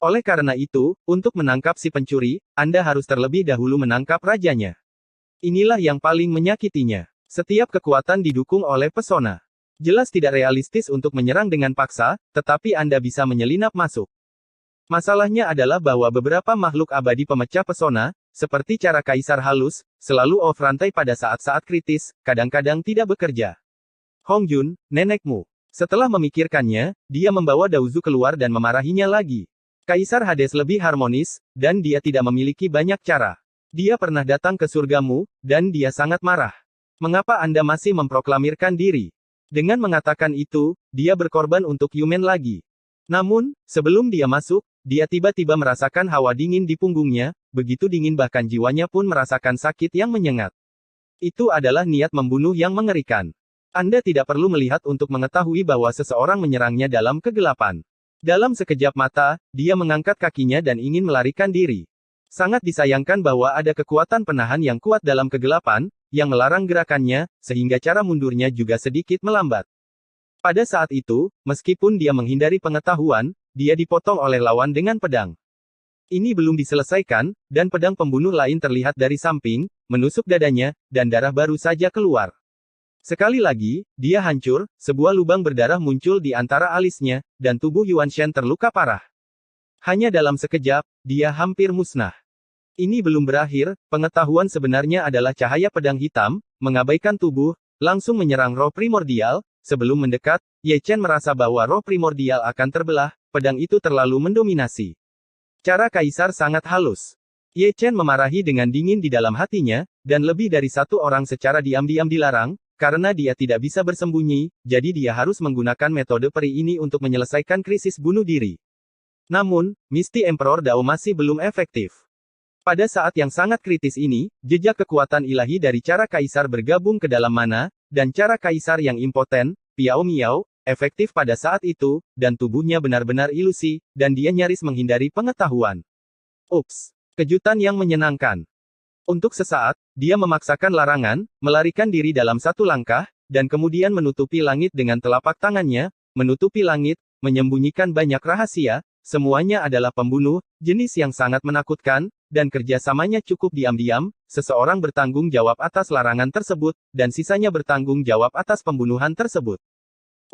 Oleh karena itu, untuk menangkap si pencuri, Anda harus terlebih dahulu menangkap rajanya. Inilah yang paling menyakitinya. Setiap kekuatan didukung oleh pesona. Jelas tidak realistis untuk menyerang dengan paksa, tetapi Anda bisa menyelinap masuk. Masalahnya adalah bahwa beberapa makhluk abadi pemecah pesona, seperti cara kaisar halus, selalu off rantai pada saat-saat kritis, kadang-kadang tidak bekerja. Hong Jun, nenekmu. Setelah memikirkannya, dia membawa Daozu keluar dan memarahinya lagi. Kaisar Hades lebih harmonis, dan dia tidak memiliki banyak cara. Dia pernah datang ke surgamu, dan dia sangat marah. Mengapa Anda masih memproklamirkan diri? Dengan mengatakan itu, dia berkorban untuk Yumen lagi. Namun, sebelum dia masuk, dia tiba-tiba merasakan hawa dingin di punggungnya, begitu dingin bahkan jiwanya pun merasakan sakit yang menyengat. Itu adalah niat membunuh yang mengerikan. Anda tidak perlu melihat untuk mengetahui bahwa seseorang menyerangnya dalam kegelapan. Dalam sekejap mata, dia mengangkat kakinya dan ingin melarikan diri. Sangat disayangkan bahwa ada kekuatan penahan yang kuat dalam kegelapan, yang melarang gerakannya, sehingga cara mundurnya juga sedikit melambat. Pada saat itu, meskipun dia menghindari pengetahuan, dia dipotong oleh lawan dengan pedang. Ini belum diselesaikan, dan pedang pembunuh lain terlihat dari samping, menusuk dadanya, dan darah baru saja keluar. Sekali lagi, dia hancur, sebuah lubang berdarah muncul di antara alisnya, dan tubuh Yuanshen terluka parah. Hanya dalam sekejap, dia hampir musnah. Ini belum berakhir, pengetahuan sebenarnya adalah cahaya pedang hitam, mengabaikan tubuh, langsung menyerang roh primordial, sebelum mendekat, Ye Chen merasa bahwa roh primordial akan terbelah, pedang itu terlalu mendominasi. Cara Kaisar sangat halus. Ye Chen memarahi dengan dingin di dalam hatinya, dan lebih dari satu orang secara diam-diam dilarang, karena dia tidak bisa bersembunyi, jadi dia harus menggunakan metode peri ini untuk menyelesaikan krisis bunuh diri. Namun, Misty Emperor Dao masih belum efektif. Pada saat yang sangat kritis ini, jejak kekuatan ilahi dari cara Kaisar bergabung ke dalam mana, dan cara Kaisar yang impoten, Piao Miao, efektif pada saat itu, dan tubuhnya benar-benar ilusi, dan dia nyaris menghindari pengetahuan. Ups! Kejutan yang menyenangkan. Untuk sesaat, dia memaksakan larangan, melarikan diri dalam satu langkah, dan kemudian menutupi langit dengan telapak tangannya, menutupi langit, menyembunyikan banyak rahasia, semuanya adalah pembunuh, jenis yang sangat menakutkan, dan kerjasamanya cukup diam-diam, seseorang bertanggung jawab atas larangan tersebut, dan sisanya bertanggung jawab atas pembunuhan tersebut.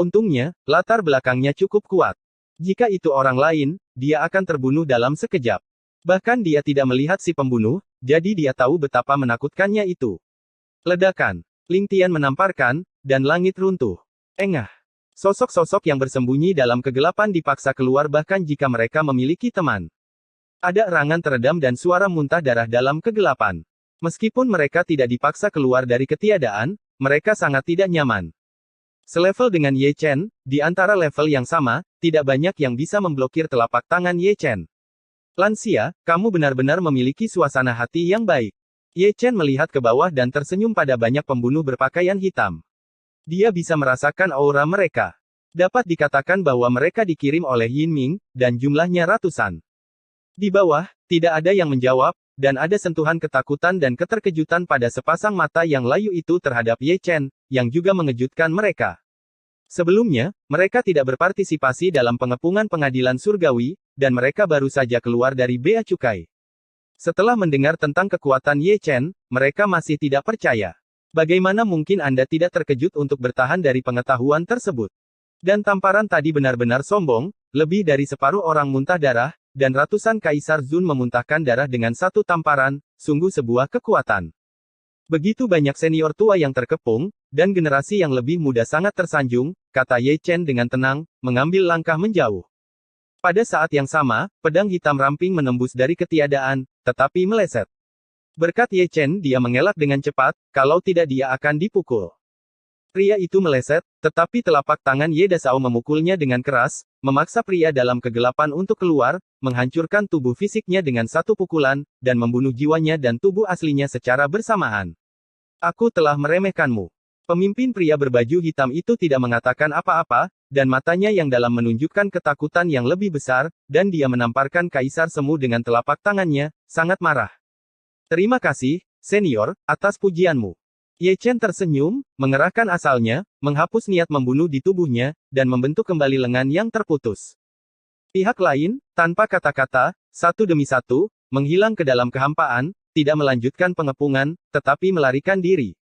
Untungnya, latar belakangnya cukup kuat. Jika itu orang lain, dia akan terbunuh dalam sekejap. Bahkan dia tidak melihat si pembunuh, jadi dia tahu betapa menakutkannya itu. Ledakan. Ling Tian menamparkan, dan langit runtuh. Engah. Sosok-sosok yang bersembunyi dalam kegelapan dipaksa keluar bahkan jika mereka memiliki teman. Ada erangan teredam dan suara muntah darah dalam kegelapan. Meskipun mereka tidak dipaksa keluar dari ketiadaan, mereka sangat tidak nyaman. Selevel dengan Ye Chen, di antara level yang sama, tidak banyak yang bisa memblokir telapak tangan Ye Chen. Lansia, kamu benar-benar memiliki suasana hati yang baik. Ye Chen melihat ke bawah dan tersenyum pada banyak pembunuh berpakaian hitam. Dia bisa merasakan aura mereka. Dapat dikatakan bahwa mereka dikirim oleh Yin Ming, dan jumlahnya ratusan. Di bawah, tidak ada yang menjawab, dan ada sentuhan ketakutan dan keterkejutan pada sepasang mata yang layu itu terhadap Ye Chen, yang juga mengejutkan mereka. Sebelumnya, mereka tidak berpartisipasi dalam pengepungan pengadilan surgawi, dan mereka baru saja keluar dari bea cukai. Setelah mendengar tentang kekuatan Ye Chen, mereka masih tidak percaya. Bagaimana mungkin Anda tidak terkejut untuk bertahan dari pengetahuan tersebut? Dan tamparan tadi benar-benar sombong, lebih dari separuh orang muntah darah, dan ratusan Kaisar Zun memuntahkan darah dengan satu tamparan, sungguh sebuah kekuatan. Begitu banyak senior tua yang terkepung, dan generasi yang lebih muda sangat tersanjung, kata Ye Chen dengan tenang, mengambil langkah menjauh. Pada saat yang sama, pedang hitam ramping menembus dari ketiadaan, tetapi meleset. Berkat Ye Chen dia mengelak dengan cepat, kalau tidak dia akan dipukul. Pria itu meleset, tetapi telapak tangan Ye Dasao memukulnya dengan keras, memaksa pria dalam kegelapan untuk keluar, menghancurkan tubuh fisiknya dengan satu pukulan, dan membunuh jiwanya dan tubuh aslinya secara bersamaan. Aku telah meremehkanmu. Pemimpin pria berbaju hitam itu tidak mengatakan apa-apa, dan matanya yang dalam menunjukkan ketakutan yang lebih besar, dan dia menamparkan Kaisar Semu dengan telapak tangannya, sangat marah. Terima kasih, senior, atas pujianmu. Ye Chen tersenyum, mengerahkan asalnya, menghapus niat membunuh di tubuhnya, dan membentuk kembali lengan yang terputus. Pihak lain, tanpa kata-kata, satu demi satu, menghilang ke dalam kehampaan, tidak melanjutkan pengepungan, tetapi melarikan diri.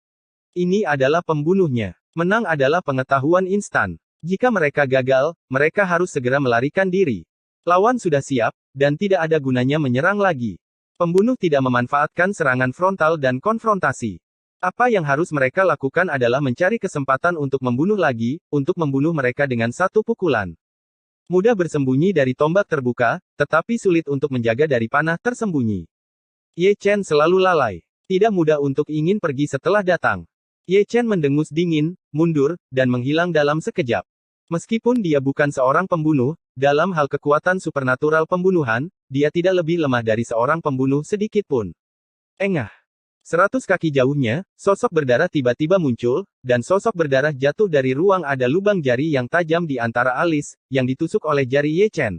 Ini adalah pembunuhnya. Menang adalah pengetahuan instan. Jika mereka gagal, mereka harus segera melarikan diri. Lawan sudah siap, dan tidak ada gunanya menyerang lagi. Pembunuh tidak memanfaatkan serangan frontal dan konfrontasi. Apa yang harus mereka lakukan adalah mencari kesempatan untuk membunuh lagi, untuk membunuh mereka dengan satu pukulan. Mudah bersembunyi dari tombak terbuka, tetapi sulit untuk menjaga dari panah tersembunyi. Ye Chen selalu lalai. Tidak mudah untuk ingin pergi setelah datang. Ye Chen mendengus dingin, mundur, dan menghilang dalam sekejap. Meskipun dia bukan seorang pembunuh, dalam hal kekuatan supernatural pembunuhan, dia tidak lebih lemah dari seorang pembunuh sedikit pun. Engah. 100 kaki jauhnya, sosok berdarah tiba-tiba muncul, dan sosok berdarah jatuh dari ruang ada lubang jari yang tajam di antara alis, yang ditusuk oleh jari Ye Chen.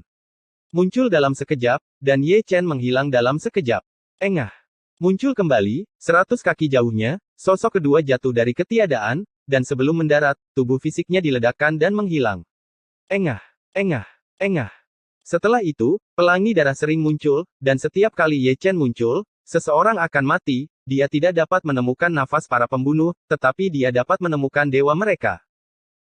Muncul dalam sekejap, dan Ye Chen menghilang dalam sekejap. Engah. Muncul kembali, 100 kaki jauhnya, sosok kedua jatuh dari ketiadaan, dan sebelum mendarat, tubuh fisiknya diledakkan dan menghilang. Engah. Engah. Engah. Setelah itu, pelangi darah sering muncul, dan setiap kali Ye Chen muncul, seseorang akan mati. Dia tidak dapat menemukan nafas para pembunuh, tetapi dia dapat menemukan dewa mereka.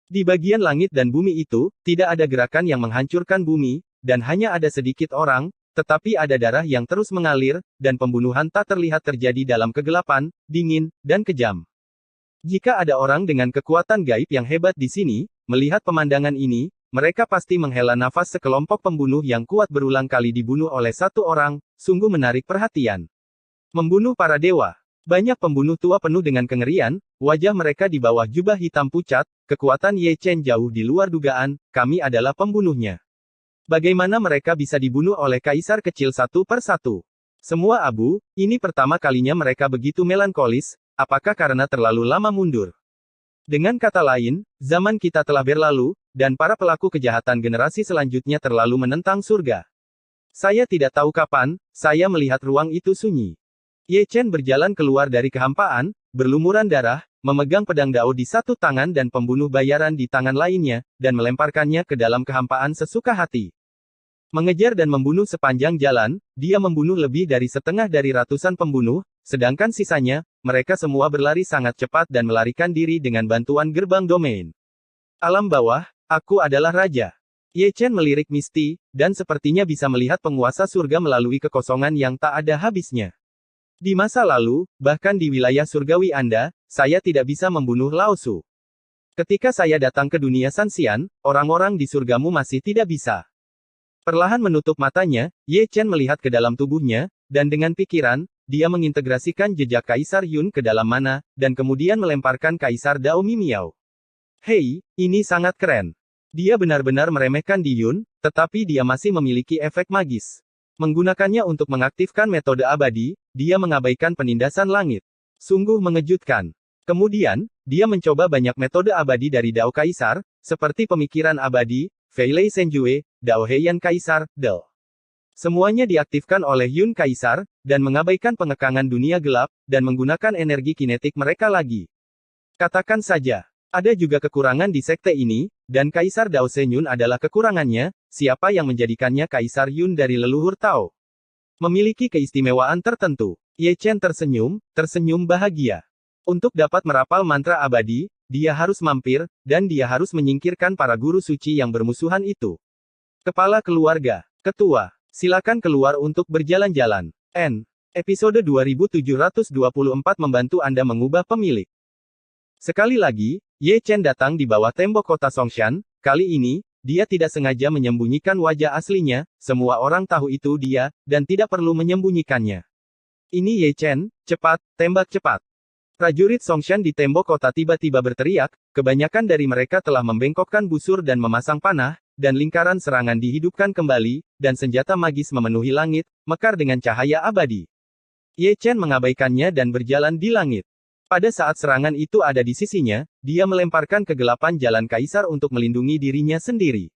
Di bagian langit dan bumi itu, tidak ada gerakan yang menghancurkan bumi, dan hanya ada sedikit orang, tetapi ada darah yang terus mengalir, dan pembunuhan tak terlihat terjadi dalam kegelapan, dingin, dan kejam. Jika ada orang dengan kekuatan gaib yang hebat di sini, melihat pemandangan ini, mereka pasti menghela nafas. Sekelompok pembunuh yang kuat berulang kali dibunuh oleh satu orang, sungguh menarik perhatian. Membunuh para dewa. Banyak pembunuh tua penuh dengan kengerian, wajah mereka di bawah jubah hitam pucat, kekuatan Ye Chen jauh di luar dugaan, kami adalah pembunuhnya. Bagaimana mereka bisa dibunuh oleh kaisar kecil satu per satu? Semua abu, ini pertama kalinya mereka begitu melankolis, apakah karena terlalu lama mundur? Dengan kata lain, zaman kita telah berlalu, dan para pelaku kejahatan generasi selanjutnya terlalu menentang surga. Saya tidak tahu kapan, saya melihat ruang itu sunyi. Ye Chen berjalan keluar dari kehampaan, berlumuran darah, memegang pedang Dao di satu tangan dan pembunuh bayaran di tangan lainnya, dan melemparkannya ke dalam kehampaan sesuka hati. Mengejar dan membunuh sepanjang jalan, dia membunuh lebih dari setengah dari ratusan pembunuh, sedangkan sisanya, mereka semua berlari sangat cepat dan melarikan diri dengan bantuan gerbang domain. Alam bawah, aku adalah raja. Ye Chen melirik Misty, dan sepertinya bisa melihat penguasa surga melalui kekosongan yang tak ada habisnya. Di masa lalu, bahkan di wilayah surgawi Anda, saya tidak bisa membunuh Lao Su. Ketika saya datang ke dunia Sanxian, orang-orang di surgamu masih tidak bisa. Perlahan menutup matanya, Ye Chen melihat ke dalam tubuhnya, dan dengan pikiran, dia mengintegrasikan jejak Kaisar Yun ke dalam mana, dan kemudian melemparkan Kaisar Dao Mimiao. Hei, ini sangat keren. Dia benar-benar meremehkan Di Yun, tetapi dia masih memiliki efek magis. Menggunakannya untuk mengaktifkan metode abadi, dia mengabaikan penindasan langit. Sungguh mengejutkan. Kemudian, dia mencoba banyak metode abadi dari Dao Kaisar, seperti pemikiran abadi, Feilei Senjue, Dao Heian Kaisar, Del. Semuanya diaktifkan oleh Yun Kaisar, dan mengabaikan pengekangan dunia gelap, dan menggunakan energi kinetik mereka lagi. Katakan saja, ada juga kekurangan di sekte ini, dan Kaisar Dao Shenyun adalah kekurangannya, siapa yang menjadikannya Kaisar Yun dari leluhur Tao. Memiliki keistimewaan tertentu. Ye Chen tersenyum bahagia. Untuk dapat merapal mantra abadi, dia harus mampir, dan dia harus menyingkirkan para guru suci yang bermusuhan itu. Kepala keluarga, ketua, silakan keluar untuk berjalan-jalan. N. Episode 2724 membantu Anda mengubah pemilik. Sekali lagi, Ye Chen datang di bawah tembok kota Songshan, kali ini, dia tidak sengaja menyembunyikan wajah aslinya, semua orang tahu itu dia, dan tidak perlu menyembunyikannya. Ini Ye Chen, cepat, tembak cepat. Prajurit Songshan di tembok kota tiba-tiba berteriak, kebanyakan dari mereka telah membengkokkan busur dan memasang panah, dan lingkaran serangan dihidupkan kembali, dan senjata magis memenuhi langit, mekar dengan cahaya abadi. Ye Chen mengabaikannya dan berjalan di langit. Pada saat serangan itu ada di sisinya, dia melemparkan kegelapan jalan kaisar untuk melindungi dirinya sendiri.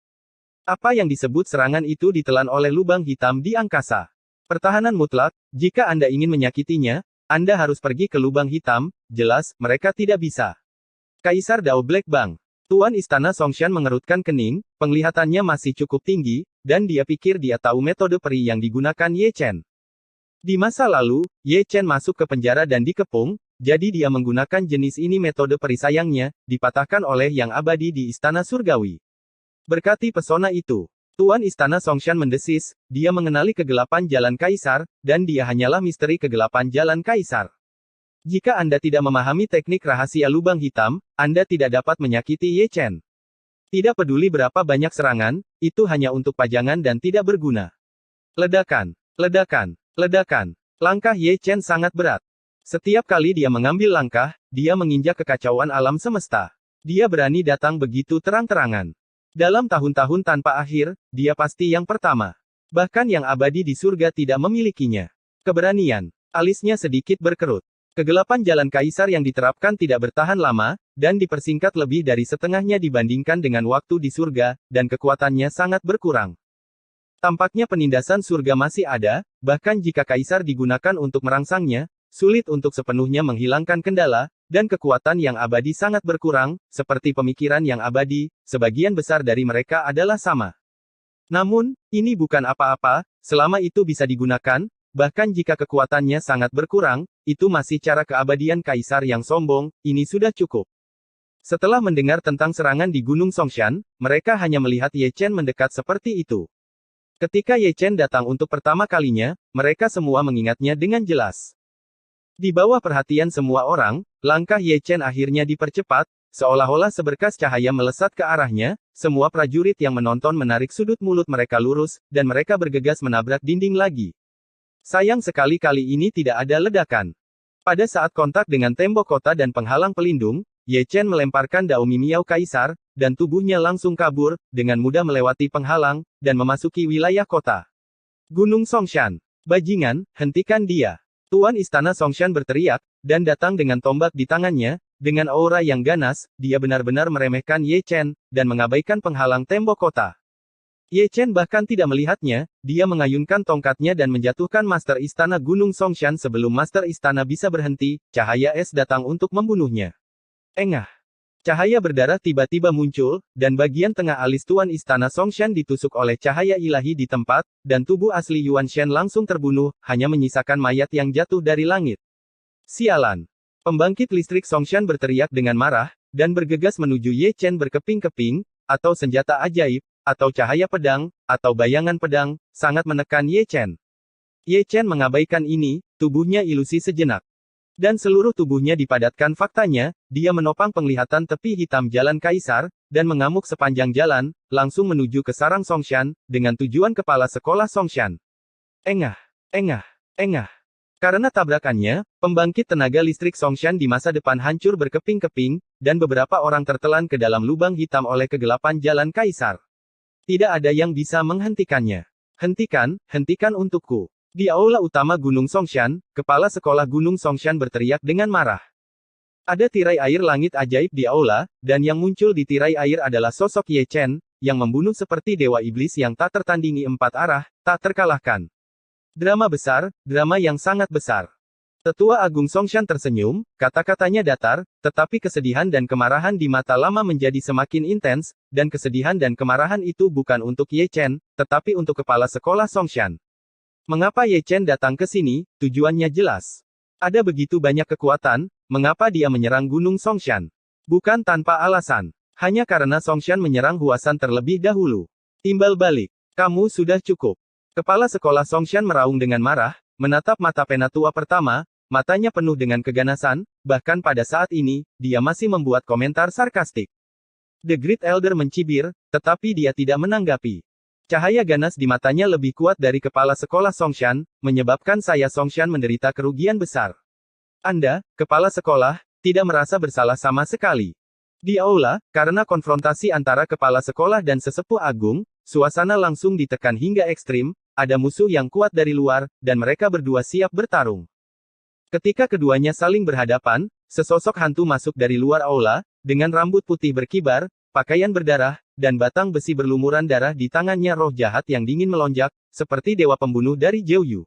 Apa yang disebut serangan itu ditelan oleh lubang hitam di angkasa. Pertahanan mutlak, jika Anda ingin menyakitinya, Anda harus pergi ke lubang hitam, jelas, mereka tidak bisa. Kaisar Dao Black Bang. Tuan Istana Songshan mengerutkan kening, penglihatannya masih cukup tinggi, dan dia pikir dia tahu metode peri yang digunakan Ye Chen. Di masa lalu, Ye Chen masuk ke penjara dan dikepung, jadi dia menggunakan jenis ini metode peri sayangnya, dipatahkan oleh yang abadi di Istana Surgawi. Berkati pesona itu, Tuan Istana Songshan mendesis, dia mengenali kegelapan jalan kaisar, dan dia hanyalah misteri kegelapan jalan kaisar. Jika Anda tidak memahami teknik rahasia lubang hitam, Anda tidak dapat menyakiti Ye Chen. Tidak peduli berapa banyak serangan, itu hanya untuk pajangan dan tidak berguna. Ledakan, ledakan, ledakan. Langkah Ye Chen sangat berat. Setiap kali dia mengambil langkah, dia menginjak kekacauan alam semesta. Dia berani datang begitu terang-terangan. Dalam tahun-tahun tanpa akhir, dia pasti yang pertama. Bahkan yang abadi di surga tidak memilikinya. Keberanian. Alisnya sedikit berkerut. Kegelapan jalan kaisar yang diterapkan tidak bertahan lama, dan dipersingkat lebih dari setengahnya dibandingkan dengan waktu di surga, dan kekuatannya sangat berkurang. Tampaknya penindasan surga masih ada, bahkan jika kaisar digunakan untuk merangsangnya, sulit untuk sepenuhnya menghilangkan kendala, dan kekuatan yang abadi sangat berkurang, seperti pemikiran yang abadi, sebagian besar dari mereka adalah sama. Namun, ini bukan apa-apa, selama itu bisa digunakan, bahkan jika kekuatannya sangat berkurang, itu masih cara keabadian kaisar yang sombong, ini sudah cukup. Setelah mendengar tentang serangan di Gunung Songshan, mereka hanya melihat Ye Chen mendekat seperti itu. Ketika Ye Chen datang untuk pertama kalinya, mereka semua mengingatnya dengan jelas. Di bawah perhatian semua orang, Langkah Ye Chen akhirnya dipercepat, seolah-olah seberkas cahaya melesat ke arahnya, semua prajurit yang menonton menarik sudut mulut mereka lurus, dan mereka bergegas menabrak dinding lagi. Sayang sekali kali ini tidak ada ledakan. Pada saat kontak dengan tembok kota dan penghalang pelindung, Ye Chen melemparkan Dao Mimiao Kaisar, dan tubuhnya langsung kabur, dengan mudah melewati penghalang, dan memasuki wilayah kota. Gunung Songshan. Bajingan, hentikan dia. Tuan Istana Songshan berteriak, dan datang dengan tombak di tangannya, dengan aura yang ganas, dia benar-benar meremehkan Ye Chen, dan mengabaikan penghalang tembok kota. Ye Chen bahkan tidak melihatnya, dia mengayunkan tongkatnya dan menjatuhkan Master Istana Gunung Songshan sebelum Master Istana bisa berhenti, cahaya es datang untuk membunuhnya. Engah. Cahaya berdarah tiba-tiba muncul, dan bagian tengah alis Tuan Istana Songshan ditusuk oleh cahaya ilahi di tempat, dan tubuh asli Yuan Shen langsung terbunuh, hanya menyisakan mayat yang jatuh dari langit. Sialan. Pembangkit listrik Songshan berteriak dengan marah, dan bergegas menuju Ye Chen berkeping-keping, atau senjata ajaib, atau cahaya pedang, atau bayangan pedang, sangat menekan Ye Chen. Ye Chen mengabaikan ini, tubuhnya ilusi sejenak. Dan seluruh tubuhnya dipadatkan faktanya, dia menopang penglihatan tepi hitam jalan Kaisar, dan mengamuk sepanjang jalan, langsung menuju ke sarang Songshan, dengan tujuan kepala sekolah Songshan. Engah, engah, engah. Karena tabrakannya, pembangkit tenaga listrik Songshan di masa depan hancur berkeping-keping, dan beberapa orang tertelan ke dalam lubang hitam oleh kegelapan jalan Kaisar. Tidak ada yang bisa menghentikannya. Hentikan, hentikan untukku. Di aula utama Gunung Songshan, kepala sekolah Gunung Songshan berteriak dengan marah. Ada tirai air langit ajaib di aula, dan yang muncul di tirai air adalah sosok Ye Chen, yang membunuh seperti dewa iblis yang tak tertandingi empat arah, tak terkalahkan. Drama besar, drama yang sangat besar. Tetua Agung Songshan tersenyum, kata-katanya datar, tetapi kesedihan dan kemarahan di mata lama menjadi semakin intens, dan kesedihan dan kemarahan itu bukan untuk Ye Chen, tetapi untuk kepala sekolah Songshan. Mengapa Ye Chen datang ke sini, tujuannya jelas. Ada begitu banyak kekuatan, mengapa dia menyerang Gunung Songshan? Bukan tanpa alasan. Hanya karena Songshan menyerang Huasan terlebih dahulu. Timbal balik. Kamu sudah cukup. Kepala sekolah Songshan meraung dengan marah, menatap mata penatua pertama, matanya penuh dengan keganasan, bahkan pada saat ini, dia masih membuat komentar sarkastik. The Great Elder mencibir, tetapi dia tidak menanggapi. Cahaya ganas di matanya lebih kuat dari kepala sekolah Songshan, menyebabkan saya Songshan menderita kerugian besar. Anda, kepala sekolah, tidak merasa bersalah sama sekali. Di aula, karena konfrontasi antara kepala sekolah dan sesepuh agung, suasana langsung ditekan hingga ekstrim, ada musuh yang kuat dari luar, dan mereka berdua siap bertarung. Ketika keduanya saling berhadapan, sesosok hantu masuk dari luar aula, dengan rambut putih berkibar, pakaian berdarah, dan batang besi berlumuran darah di tangannya roh jahat yang dingin melonjak, seperti dewa pembunuh dari Jiuyu.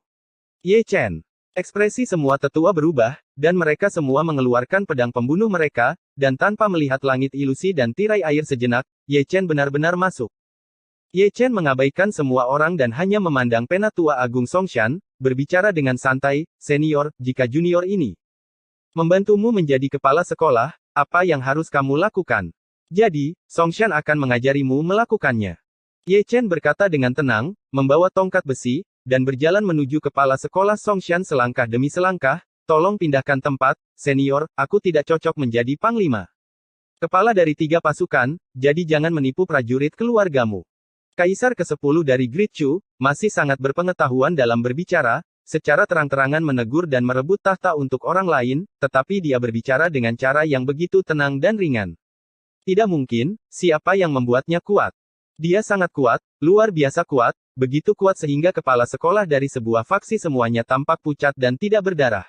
Ye Chen. Ekspresi semua tetua berubah, dan mereka semua mengeluarkan pedang pembunuh mereka, dan tanpa melihat langit ilusi dan tirai air sejenak, Ye Chen benar-benar masuk. Ye Chen mengabaikan semua orang dan hanya memandang penatua Agung Songshan, berbicara dengan santai, senior, jika junior ini membantumu menjadi kepala sekolah, apa yang harus kamu lakukan? Jadi, Songshan akan mengajarimu melakukannya. Ye Chen berkata dengan tenang, membawa tongkat besi, dan berjalan menuju kepala sekolah Songshan selangkah demi selangkah, tolong pindahkan tempat, senior, aku tidak cocok menjadi panglima. Kepala dari 3 pasukan, jadi jangan menipu prajurit keluargamu. Kaisar ke-10 dari Great Chu, masih sangat berpengetahuan dalam berbicara, secara terang-terangan menegur dan merebut tahta untuk orang lain, tetapi dia berbicara dengan cara yang begitu tenang dan ringan. Tidak mungkin, siapa yang membuatnya kuat? Dia sangat kuat, luar biasa kuat, begitu kuat sehingga kepala sekolah dari sebuah faksi semuanya tampak pucat dan tidak berdarah.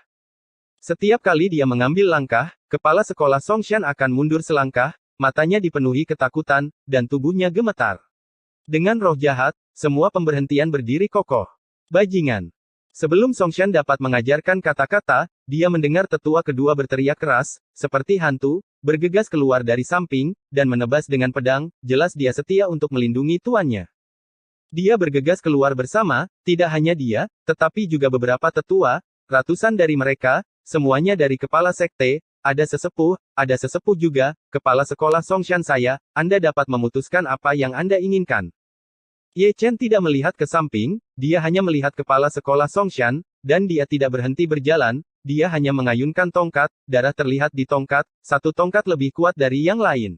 Setiap kali dia mengambil langkah, kepala sekolah Songshan akan mundur selangkah, matanya dipenuhi ketakutan, dan tubuhnya gemetar. Dengan roh jahat, semua pemberhentian berdiri kokoh. Bajingan. Sebelum Songshan dapat mengajarkan kata-kata, dia mendengar tetua kedua berteriak keras, seperti hantu, bergegas keluar dari samping, dan menebas dengan pedang, jelas dia setia untuk melindungi tuannya. Dia bergegas keluar bersama, tidak hanya dia, tetapi juga beberapa tetua, ratusan dari mereka, semuanya dari kepala sekte, ada sesepuh juga, kepala sekolah Songshan saya, Anda dapat memutuskan apa yang Anda inginkan. Ye Chen tidak melihat ke samping, dia hanya melihat kepala sekolah Songshan, dan dia tidak berhenti berjalan, dia hanya mengayunkan tongkat, darah terlihat di tongkat, satu tongkat lebih kuat dari yang lain.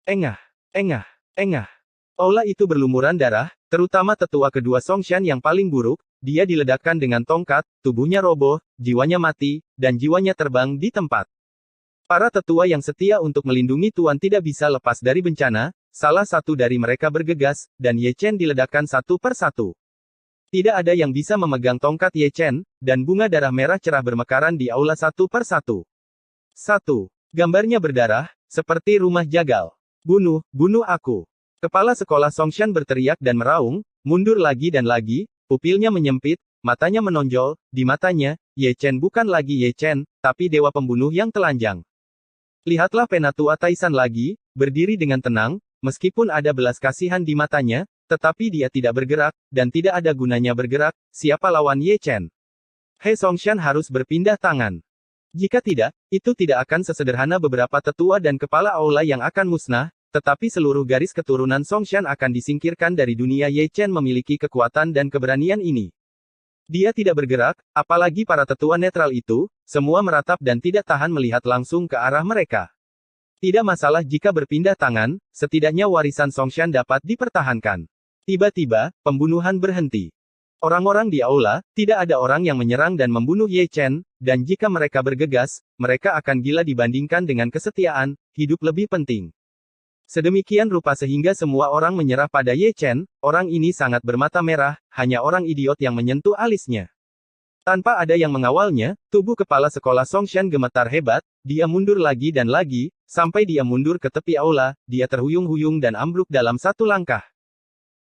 Engah, engah, engah. Aula itu berlumuran darah, terutama tetua kedua Songshan yang paling buruk, dia diledakkan dengan tongkat, tubuhnya roboh, jiwanya mati, dan jiwanya terbang di tempat. Para tetua yang setia untuk melindungi Tuan tidak bisa lepas dari bencana, salah satu dari mereka bergegas, dan Ye Chen diledakkan satu per satu. Tidak ada yang bisa memegang tongkat Ye Chen, dan bunga darah merah cerah bermekaran di aula satu per satu. Satu. Gambarnya berdarah, seperti rumah jagal. Bunuh, bunuh aku. Kepala sekolah Songshan berteriak dan meraung, mundur lagi dan lagi, pupilnya menyempit, matanya menonjol, di matanya, Ye Chen bukan lagi Ye Chen, tapi dewa pembunuh yang telanjang. Lihatlah Penatua Taisan lagi, berdiri dengan tenang, meskipun ada belas kasihan di matanya, tetapi dia tidak bergerak, dan tidak ada gunanya bergerak, siapa lawan Ye Chen? He Songshan harus berpindah tangan. Jika tidak, itu tidak akan sesederhana beberapa tetua dan kepala aula yang akan musnah, tetapi seluruh garis keturunan Songshan akan disingkirkan dari dunia. Ye Chen memiliki kekuatan dan keberanian ini. Dia tidak bergerak, apalagi para tetua netral itu, semua meratap dan tidak tahan melihat langsung ke arah mereka. Tidak masalah jika berpindah tangan, setidaknya warisan Songshan dapat dipertahankan. Tiba-tiba, pembunuhan berhenti. Orang-orang di aula, tidak ada orang yang menyerang dan membunuh Ye Chen, dan jika mereka bergegas, mereka akan gila dibandingkan dengan kesetiaan, hidup lebih penting. Sedemikian rupa sehingga semua orang menyerah pada Ye Chen, orang ini sangat bermata merah, hanya orang idiot yang menyentuh alisnya. Tanpa ada yang mengawalnya, tubuh kepala sekolah Songshan gemetar hebat, dia mundur lagi dan lagi, sampai dia mundur ke tepi aula, dia terhuyung-huyung dan ambruk dalam satu langkah.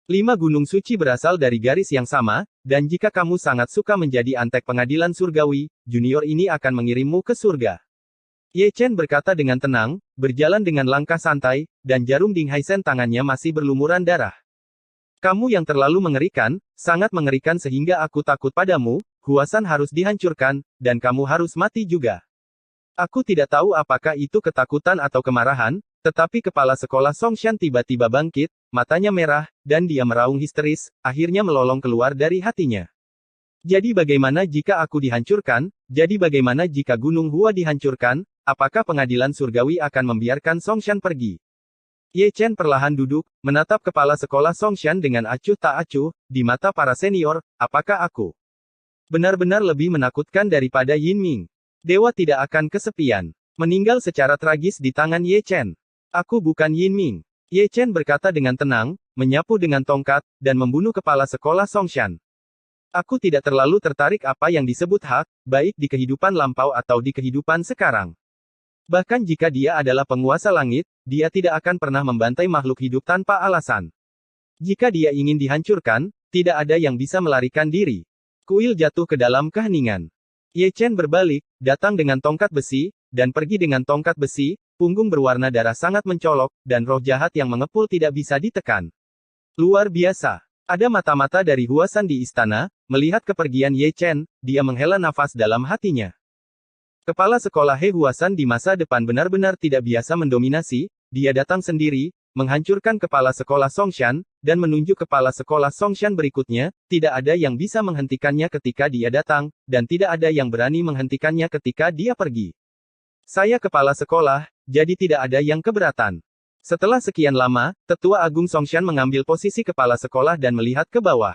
5 gunung suci berasal dari garis yang sama, dan jika kamu sangat suka menjadi antek pengadilan surgawi, junior ini akan mengirimmu ke surga. Ye Chen berkata dengan tenang, berjalan dengan langkah santai, dan jarum Ding Haisen tangannya masih berlumuran darah. Kamu yang terlalu mengerikan, sangat mengerikan sehingga aku takut padamu, Huasan harus dihancurkan, dan kamu harus mati juga. Aku tidak tahu apakah itu ketakutan atau kemarahan, tetapi kepala sekolah Songshan tiba-tiba bangkit, matanya merah, dan dia meraung histeris, akhirnya melolong keluar dari hatinya. Jadi bagaimana jika aku dihancurkan? Jadi bagaimana jika Gunung Hua dihancurkan? Apakah pengadilan surgawi akan membiarkan Songshan pergi? Ye Chen perlahan duduk, menatap kepala sekolah Songshan dengan acuh tak acuh, di mata para senior, apakah aku benar-benar lebih menakutkan daripada Yin Ming? Dewa tidak akan kesepian. Meninggal secara tragis di tangan Ye Chen. Aku bukan Yin Ming. Ye Chen berkata dengan tenang, menyapu dengan tongkat, dan membunuh kepala sekolah Songshan. Aku tidak terlalu tertarik apa yang disebut hak, baik di kehidupan lampau atau di kehidupan sekarang. Bahkan jika dia adalah penguasa langit, dia tidak akan pernah membantai makhluk hidup tanpa alasan. Jika dia ingin dihancurkan, tidak ada yang bisa melarikan diri. Kuil jatuh ke dalam keheningan. Ye Chen berbalik, datang dengan tongkat besi, dan pergi dengan tongkat besi, punggung berwarna darah sangat mencolok, dan roh jahat yang mengepul tidak bisa ditekan. Luar biasa. Ada mata-mata dari Huasan di istana, melihat kepergian Ye Chen, dia menghela nafas dalam hatinya. Kepala sekolah He Huasan di masa depan benar-benar tidak biasa mendominasi, dia datang sendiri, menghancurkan kepala sekolah Songshan, dan menunjuk kepala sekolah Songshan berikutnya, tidak ada yang bisa menghentikannya ketika dia datang, dan tidak ada yang berani menghentikannya ketika dia pergi. Saya kepala sekolah, jadi tidak ada yang keberatan. Setelah sekian lama, Tetua Agung Songshan mengambil posisi kepala sekolah dan melihat ke bawah.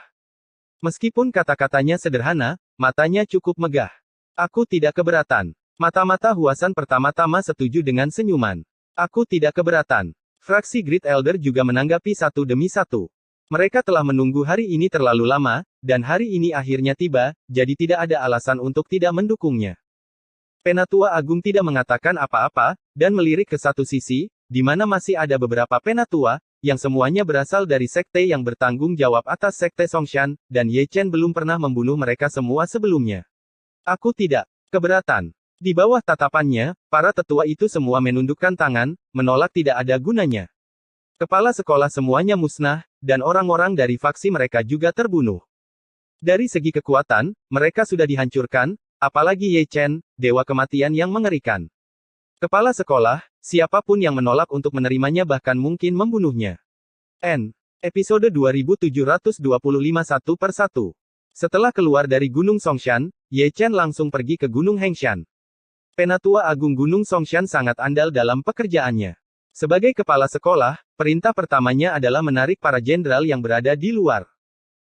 Meskipun kata-katanya sederhana, matanya cukup megah. Aku tidak keberatan. Mata-mata Huasan pertama-tama setuju dengan senyuman. Aku tidak keberatan. Fraksi Great Elder juga menanggapi satu demi satu. Mereka telah menunggu hari ini terlalu lama, dan hari ini akhirnya tiba, jadi tidak ada alasan untuk tidak mendukungnya. Penatua Agung tidak mengatakan apa-apa, dan melirik ke satu sisi, di mana masih ada beberapa penatua, yang semuanya berasal dari sekte yang bertanggung jawab atas sekte Songshan, dan Ye Chen belum pernah membunuh mereka semua sebelumnya. Aku tidak keberatan. Di bawah tatapannya, para tetua itu semua menundukkan tangan, menolak tidak ada gunanya. Kepala sekolah semuanya musnah, dan orang-orang dari faksi mereka juga terbunuh. Dari segi kekuatan, mereka sudah dihancurkan, apalagi Ye Chen, dewa kematian yang mengerikan. Kepala sekolah, siapapun yang menolak untuk menerimanya bahkan mungkin membunuhnya. Episode 2725 1/1. Setelah keluar dari Gunung Songshan, Ye Chen langsung pergi ke Gunung Hengshan. Penatua Agung Gunung Songshan sangat andal dalam pekerjaannya. Sebagai kepala sekolah, perintah pertamanya adalah menarik para jenderal yang berada di luar.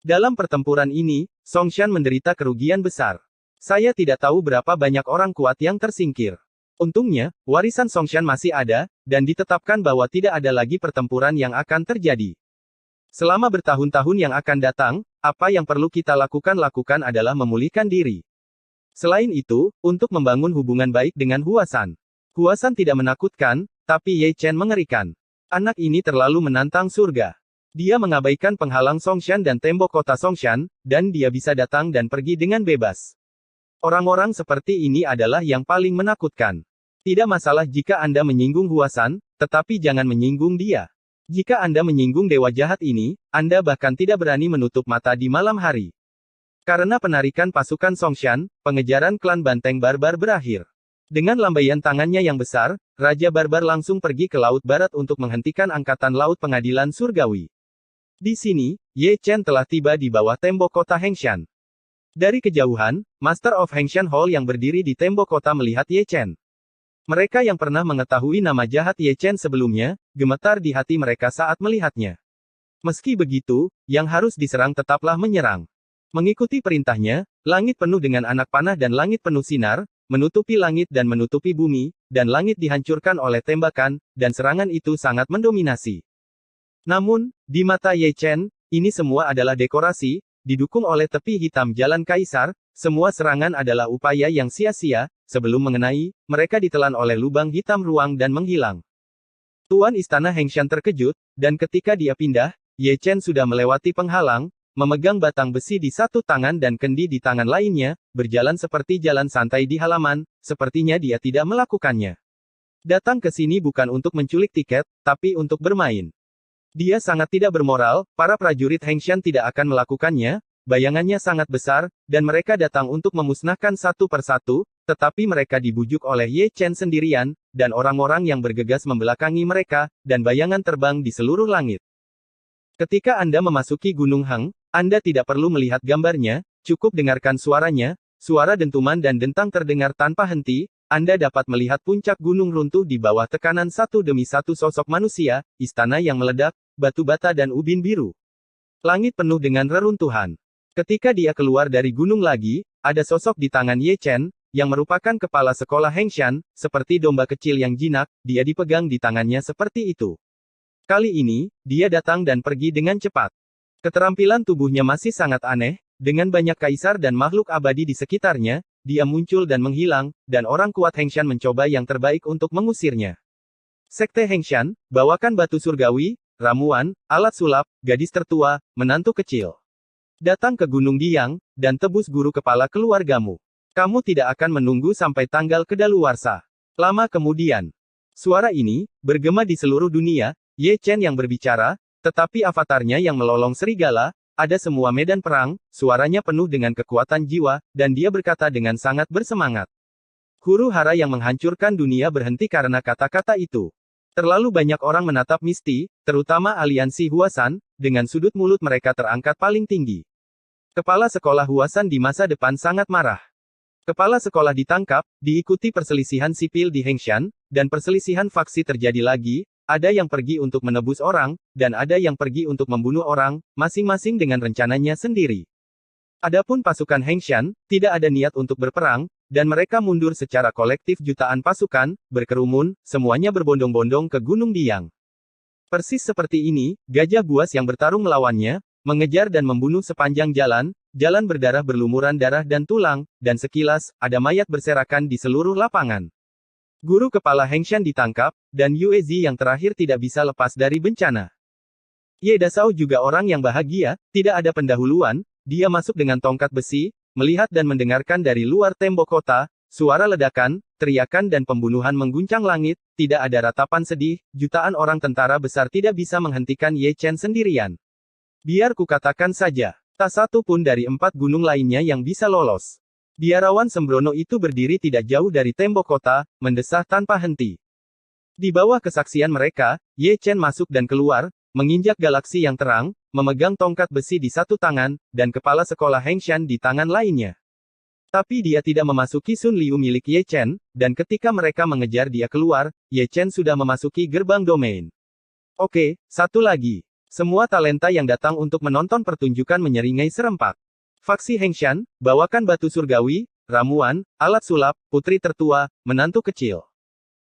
Dalam pertempuran ini, Songshan menderita kerugian besar. Saya tidak tahu berapa banyak orang kuat yang tersingkir. Untungnya, warisan Songshan masih ada, dan ditetapkan bahwa tidak ada lagi pertempuran yang akan terjadi. Selama bertahun-tahun yang akan datang, apa yang perlu kita lakukan adalah memulihkan diri. Selain itu, untuk membangun hubungan baik dengan Huasan. Huasan tidak menakutkan, tapi Ye Chen mengerikan. Anak ini terlalu menantang surga. Dia mengabaikan penghalang Songshan dan tembok kota Songshan, dan dia bisa datang dan pergi dengan bebas. Orang-orang seperti ini adalah yang paling menakutkan. Tidak masalah jika Anda menyinggung Huasan, tetapi jangan menyinggung dia. Jika Anda menyinggung dewa jahat ini, Anda bahkan tidak berani menutup mata di malam hari. Karena penarikan pasukan Songshan, pengejaran klan Banteng Barbar berakhir. Dengan lambaian tangannya yang besar, Raja Barbar langsung pergi ke Laut Barat untuk menghentikan Angkatan Laut Pengadilan Surgawi. Di sini, Ye Chen telah tiba di bawah tembok kota Hengshan. Dari kejauhan, Master of Hengshan Hall yang berdiri di tembok kota melihat Ye Chen. Mereka yang pernah mengetahui nama jahat Ye Chen sebelumnya, gemetar di hati mereka saat melihatnya. Meski begitu, yang harus diserang tetaplah menyerang. Mengikuti perintahnya, langit penuh dengan anak panah dan langit penuh sinar, menutupi langit dan menutupi bumi, dan langit dihancurkan oleh tembakan, dan serangan itu sangat mendominasi. Namun, di mata Ye Chen, ini semua adalah dekorasi, didukung oleh tepi hitam jalan kaisar, semua serangan adalah upaya yang sia-sia, sebelum mengenai, mereka ditelan oleh lubang hitam ruang dan menghilang. Tuan Istana Hengshan terkejut, dan ketika dia pindah, Ye Chen sudah melewati penghalang, memegang batang besi di satu tangan dan kendi di tangan lainnya, berjalan seperti jalan santai di halaman, sepertinya dia tidak melakukannya. Datang ke sini bukan untuk menculik tiket, tapi untuk bermain. Dia sangat tidak bermoral, para prajurit Hengshan tidak akan melakukannya, bayangannya sangat besar, dan mereka datang untuk memusnahkan satu persatu, tetapi mereka dibujuk oleh Ye Chen sendirian, dan orang-orang yang bergegas membelakangi mereka, dan bayangan terbang di seluruh langit. Ketika Anda memasuki Gunung Heng, Anda tidak perlu melihat gambarnya, cukup dengarkan suaranya, suara dentuman dan dentang terdengar tanpa henti, Anda dapat melihat puncak gunung runtuh di bawah tekanan satu demi satu sosok manusia, istana yang meledak, batu bata dan ubin biru. Langit penuh dengan reruntuhan. Ketika dia keluar dari gunung lagi, ada sosok di tangan Ye Chen, yang merupakan kepala sekolah Hengshan, seperti domba kecil yang jinak, dia dipegang di tangannya seperti itu. Kali ini, dia datang dan pergi dengan cepat. Keterampilan tubuhnya masih sangat aneh, dengan banyak kaisar dan makhluk abadi di sekitarnya, dia muncul dan menghilang, dan orang kuat Hengshan mencoba yang terbaik untuk mengusirnya. Sekte Hengshan, bawakan batu surgawi, ramuan, alat sulap, gadis tertua, menantu kecil. Datang ke Gunung Diang, dan tebus guru kepala keluargamu. Kamu tidak akan menunggu sampai tanggal kedaluarsa. Lama kemudian, suara ini, bergema di seluruh dunia, Ye Chen yang berbicara, tetapi avatarnya yang melolong serigala, ada semua medan perang, suaranya penuh dengan kekuatan jiwa, dan dia berkata dengan sangat bersemangat. Huru hara yang menghancurkan dunia berhenti karena kata-kata itu. Terlalu banyak orang menatap Misty, terutama aliansi Huasan, dengan sudut mulut mereka terangkat paling tinggi. Kepala sekolah Huasan di masa depan sangat marah. Kepala sekolah ditangkap, diikuti perselisihan sipil di Hengshan, dan perselisihan faksi terjadi lagi, ada yang pergi untuk menebus orang, dan ada yang pergi untuk membunuh orang, masing-masing dengan rencananya sendiri. Adapun pasukan Hengshan, tidak ada niat untuk berperang, dan mereka mundur secara kolektif jutaan pasukan, berkerumun, semuanya berbondong-bondong ke Gunung Diang. Persis seperti ini, gajah buas yang bertarung melawannya, mengejar dan membunuh sepanjang jalan, jalan berdarah berlumuran darah dan tulang, dan sekilas, ada mayat berserakan di seluruh lapangan. Guru kepala Hengshan ditangkap, dan Yue Zi yang terakhir tidak bisa lepas dari bencana. Ye Dasao juga orang yang bahagia, tidak ada pendahuluan, dia masuk dengan tongkat besi, melihat dan mendengarkan dari luar tembok kota, suara ledakan, teriakan dan pembunuhan mengguncang langit, tidak ada ratapan sedih, jutaan orang tentara besar tidak bisa menghentikan Ye Chen sendirian. Biar kukatakan saja, tak satu pun dari 4 gunung lainnya yang bisa lolos. Biarawan sembrono itu berdiri tidak jauh dari tembok kota, mendesah tanpa henti. Di bawah kesaksian mereka, Ye Chen masuk dan keluar, menginjak galaksi yang terang, memegang tongkat besi di satu tangan, dan kepala sekolah Hengshan di tangan lainnya. Tapi dia tidak memasuki Sun Liu milik Ye Chen, dan ketika mereka mengejar dia keluar, Ye Chen sudah memasuki gerbang domain. Oke, satu lagi. Semua talenta yang datang untuk menonton pertunjukan menyeringai serempak. Faksi Hengshan, bawakan batu surgawi, ramuan, alat sulap, putri tertua, menantu kecil.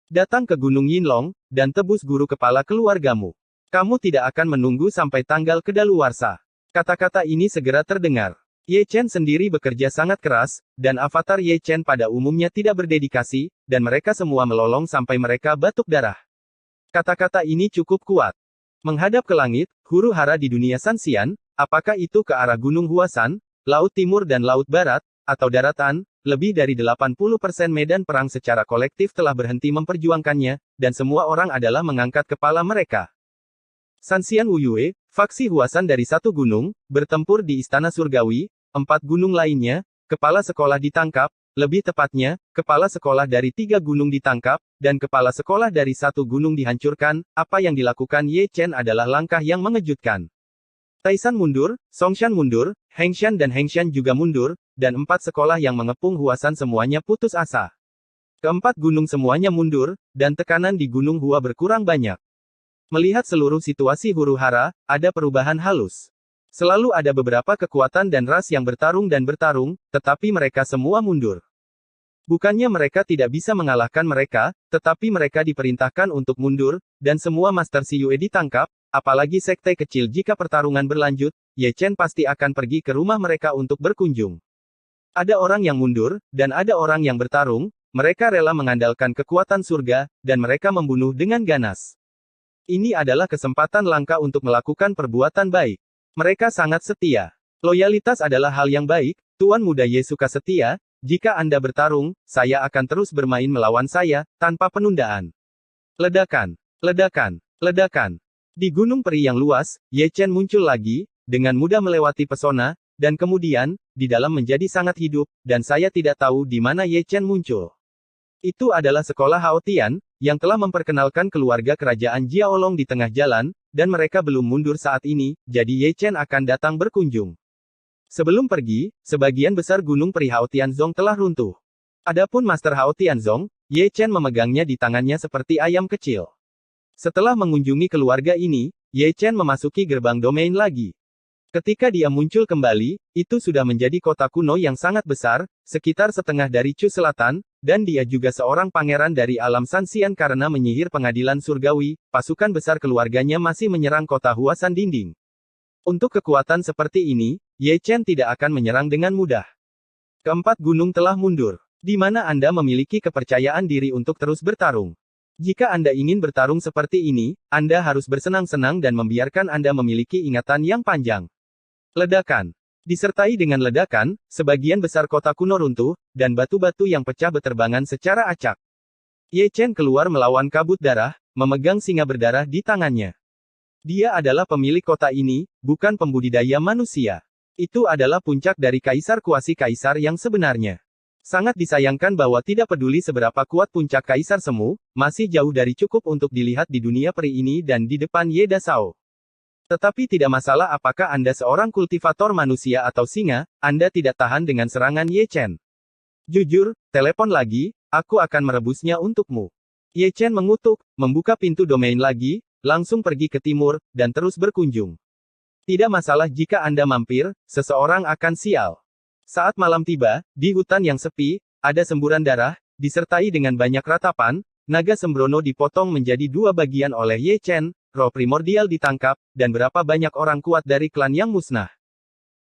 Datang ke Gunung Yinlong, dan tebus guru kepala keluargamu. Kamu tidak akan menunggu sampai tanggal kedaluarsa. Kata-kata ini segera terdengar. Ye Chen sendiri bekerja sangat keras, dan avatar Ye Chen pada umumnya tidak berdedikasi, dan mereka semua melolong sampai mereka batuk darah. Kata-kata ini cukup kuat. Menghadap ke langit, huru hara di dunia Sanxian, apakah itu ke arah Gunung Huasan, Laut Timur dan Laut Barat, atau daratan, lebih dari 80% medan perang secara kolektif telah berhenti memperjuangkannya, dan semua orang adalah mengangkat kepala mereka. Sanxian Wuyue, faksi Huasan dari satu gunung, bertempur di Istana Surgawi, 4 gunung lainnya, kepala sekolah ditangkap, lebih tepatnya, kepala sekolah dari 3 gunung ditangkap, dan kepala sekolah dari 1 gunung dihancurkan. Apa yang dilakukan Ye Chen adalah langkah yang mengejutkan. Taishan mundur, Songshan mundur, Hengshan dan Hengshan juga mundur, dan 4 sekolah yang mengepung Huasan semuanya putus asa. Keempat gunung semuanya mundur, dan tekanan di Gunung Hua berkurang banyak. Melihat seluruh situasi huru hara, ada perubahan halus. Selalu ada beberapa kekuatan dan ras yang bertarung, tetapi mereka semua mundur. Bukannya mereka tidak bisa mengalahkan mereka, tetapi mereka diperintahkan untuk mundur, dan semua Master Xiyue ditangkap, apalagi sekte kecil. Jika pertarungan berlanjut, Ye Chen pasti akan pergi ke rumah mereka untuk berkunjung. Ada orang yang mundur, dan ada orang yang bertarung, mereka rela mengandalkan kekuatan surga, dan mereka membunuh dengan ganas. Ini adalah kesempatan langka untuk melakukan perbuatan baik. Mereka sangat setia. Loyalitas adalah hal yang baik, Tuan Muda Ye suka setia. Jika Anda bertarung, saya akan terus bermain melawan saya, tanpa penundaan. Ledakan, ledakan, ledakan. Di gunung peri yang luas, Ye Chen muncul lagi, dengan mudah melewati pesona, dan kemudian, di dalam menjadi sangat hidup, dan saya tidak tahu di mana Ye Chen muncul. Itu adalah sekolah Hao Tian, yang telah memperkenalkan keluarga kerajaan Jiaolong di tengah jalan, dan mereka belum mundur saat ini, jadi Ye Chen akan datang berkunjung. Sebelum pergi, sebagian besar gunung peri Hao Tianzong telah runtuh. Adapun Master Hao Tianzong, Ye Chen memegangnya di tangannya seperti ayam kecil. Setelah mengunjungi keluarga ini, Ye Chen memasuki gerbang domain lagi. Ketika dia muncul kembali, itu sudah menjadi kota kuno yang sangat besar, sekitar setengah dari Chu Selatan, dan dia juga seorang pangeran dari alam Sanxian karena menyihir pengadilan surgawi. Pasukan besar keluarganya masih menyerang kota Huasan Dinding. Untuk kekuatan seperti ini, Ye Chen tidak akan menyerang dengan mudah. Keempat gunung telah mundur. Di mana Anda memiliki kepercayaan diri untuk terus bertarung? Jika Anda ingin bertarung seperti ini, Anda harus bersenang-senang dan membiarkan Anda memiliki ingatan yang panjang. Ledakan. Disertai dengan ledakan, sebagian besar kota kuno runtuh, dan batu-batu yang pecah beterbangan secara acak. Ye Chen keluar melawan kabut darah, memegang singa berdarah di tangannya. Dia adalah pemilik kota ini, bukan pembudidaya manusia. Itu adalah puncak dari kaisar kuasi kaisar yang sebenarnya. Sangat disayangkan bahwa tidak peduli seberapa kuat puncak kaisar semu, masih jauh dari cukup untuk dilihat di dunia peri ini dan di depan Ye Dasao. Tetapi tidak masalah apakah Anda seorang kultivator manusia atau singa, Anda tidak tahan dengan serangan Ye Chen. Jujur, telepon lagi, aku akan merebusnya untukmu. Ye Chen mengutuk, membuka pintu domain lagi, langsung pergi ke timur, dan terus berkunjung. Tidak masalah jika Anda mampir, seseorang akan sial. Saat malam tiba, di hutan yang sepi, ada semburan darah, disertai dengan banyak ratapan, naga sembrono dipotong menjadi 2 bagian oleh Ye Chen, roh primordial ditangkap, dan berapa banyak orang kuat dari klan yang musnah.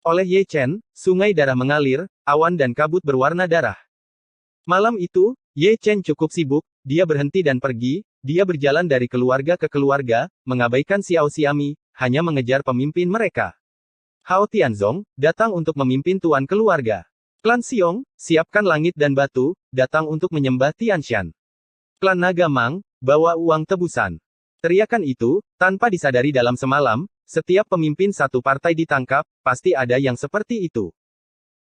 Oleh Ye Chen, sungai darah mengalir, awan dan kabut berwarna darah. Malam itu, Ye Chen cukup sibuk, dia berhenti dan pergi, dia berjalan dari keluarga ke keluarga, mengabaikan Xiao Xiami, hanya mengejar pemimpin mereka. Hao Tianzong, datang untuk memimpin tuan keluarga. Klan Xiong, siapkan langit dan batu, datang untuk menyembah Tianshan. Klan Naga Mang, bawa uang tebusan. Teriakan itu, tanpa disadari dalam semalam, setiap pemimpin satu partai ditangkap, pasti ada yang seperti itu.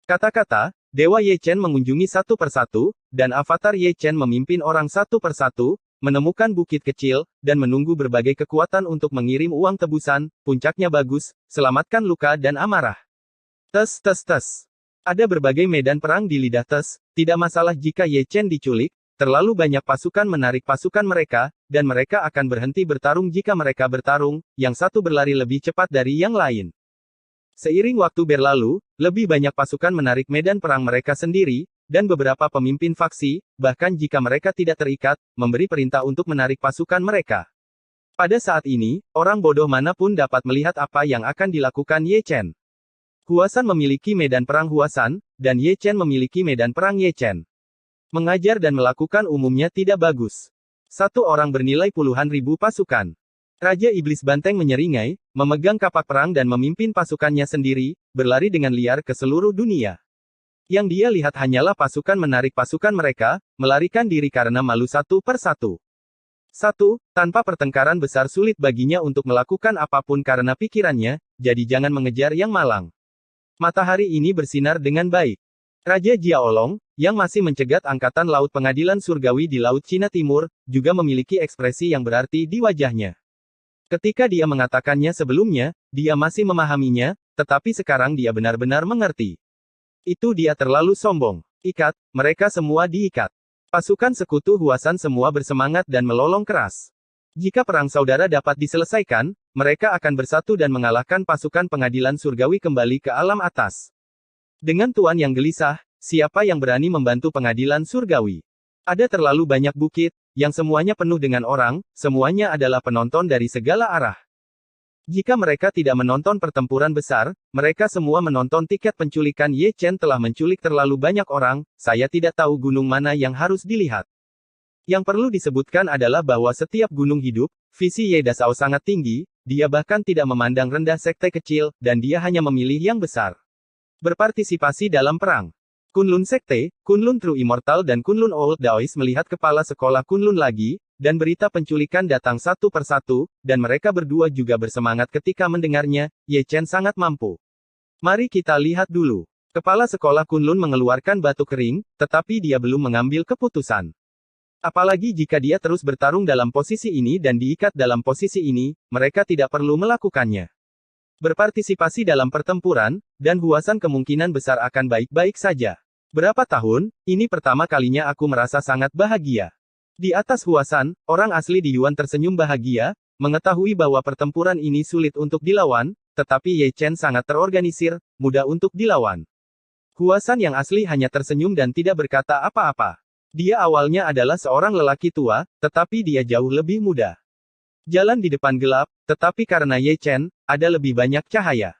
Kata-kata, Dewa Ye Chen mengunjungi satu persatu, dan avatar Ye Chen memimpin orang satu persatu, menemukan bukit kecil, dan menunggu berbagai kekuatan untuk mengirim uang tebusan. Puncaknya bagus, selamatkan luka dan amarah. Tes tes tes. Ada berbagai medan perang di Lidah Tes, tidak masalah jika Ye Chen diculik, terlalu banyak pasukan menarik pasukan mereka, dan mereka akan berhenti bertarung jika mereka bertarung, yang satu berlari lebih cepat dari yang lain. Seiring waktu berlalu, lebih banyak pasukan menarik medan perang mereka sendiri, dan beberapa pemimpin faksi, bahkan jika mereka tidak terikat, memberi perintah untuk menarik pasukan mereka. Pada saat ini, orang bodoh manapun dapat melihat apa yang akan dilakukan Ye Chen. Huasan memiliki medan perang Huasan, dan Ye Chen memiliki medan perang Ye Chen. Mengajar dan melakukan umumnya tidak bagus. Satu orang bernilai puluhan ribu pasukan. Raja Iblis Banteng menyeringai, memegang kapak perang dan memimpin pasukannya sendiri, berlari dengan liar ke seluruh dunia. Yang dia lihat hanyalah pasukan menarik pasukan mereka, melarikan diri karena malu satu per satu. Tanpa pertengkaran besar sulit baginya untuk melakukan apapun karena pikirannya, jadi jangan mengejar yang malang. Matahari ini bersinar dengan baik. Raja Jiaolong, yang masih mencegat Angkatan Laut Pengadilan Surgawi di Laut Cina Timur, juga memiliki ekspresi yang berarti di wajahnya. Ketika dia mengatakannya sebelumnya, dia masih memahaminya, tetapi sekarang dia benar-benar mengerti. Itu dia terlalu sombong. Ikat, mereka semua diikat. Pasukan sekutu Huasan semua bersemangat dan melolong keras. Jika perang saudara dapat diselesaikan, mereka akan bersatu dan mengalahkan pasukan pengadilan surgawi kembali ke alam atas. Dengan tuan yang gelisah, siapa yang berani membantu pengadilan surgawi? Ada terlalu banyak bukit, yang semuanya penuh dengan orang, semuanya adalah penonton dari segala arah. Jika mereka tidak menonton pertempuran besar, mereka semua menonton tiket penculikan Ye Chen telah menculik terlalu banyak orang, saya tidak tahu gunung mana yang harus dilihat. Yang perlu disebutkan adalah bahwa setiap gunung hidup, visi Ye Dasao sangat tinggi, dia bahkan tidak memandang rendah sekte kecil, dan dia hanya memilih yang besar. Berpartisipasi dalam perang. Kunlun Sekte, Kunlun True Immortal dan Kunlun Old Daoist melihat kepala sekolah Kunlun lagi, dan berita penculikan datang satu persatu, dan mereka berdua juga bersemangat ketika mendengarnya, Ye Chen sangat mampu. Mari kita lihat dulu. Kepala sekolah Kunlun mengeluarkan batu kering, tetapi dia belum mengambil keputusan. Apalagi jika dia terus bertarung dalam posisi ini dan diikat dalam posisi ini, mereka tidak perlu melakukannya. Berpartisipasi dalam pertempuran, dan Huasan kemungkinan besar akan baik-baik saja. Berapa tahun, ini pertama kalinya aku merasa sangat bahagia. Di atas Huasan, orang asli di Yuan tersenyum bahagia, mengetahui bahwa pertempuran ini sulit untuk dilawan, tetapi Ye Chen sangat terorganisir, mudah untuk dilawan. Huasan yang asli hanya tersenyum dan tidak berkata apa-apa. Dia awalnya adalah seorang lelaki tua, tetapi dia jauh lebih muda. Jalan di depan gelap, tetapi karena Ye Chen, ada lebih banyak cahaya.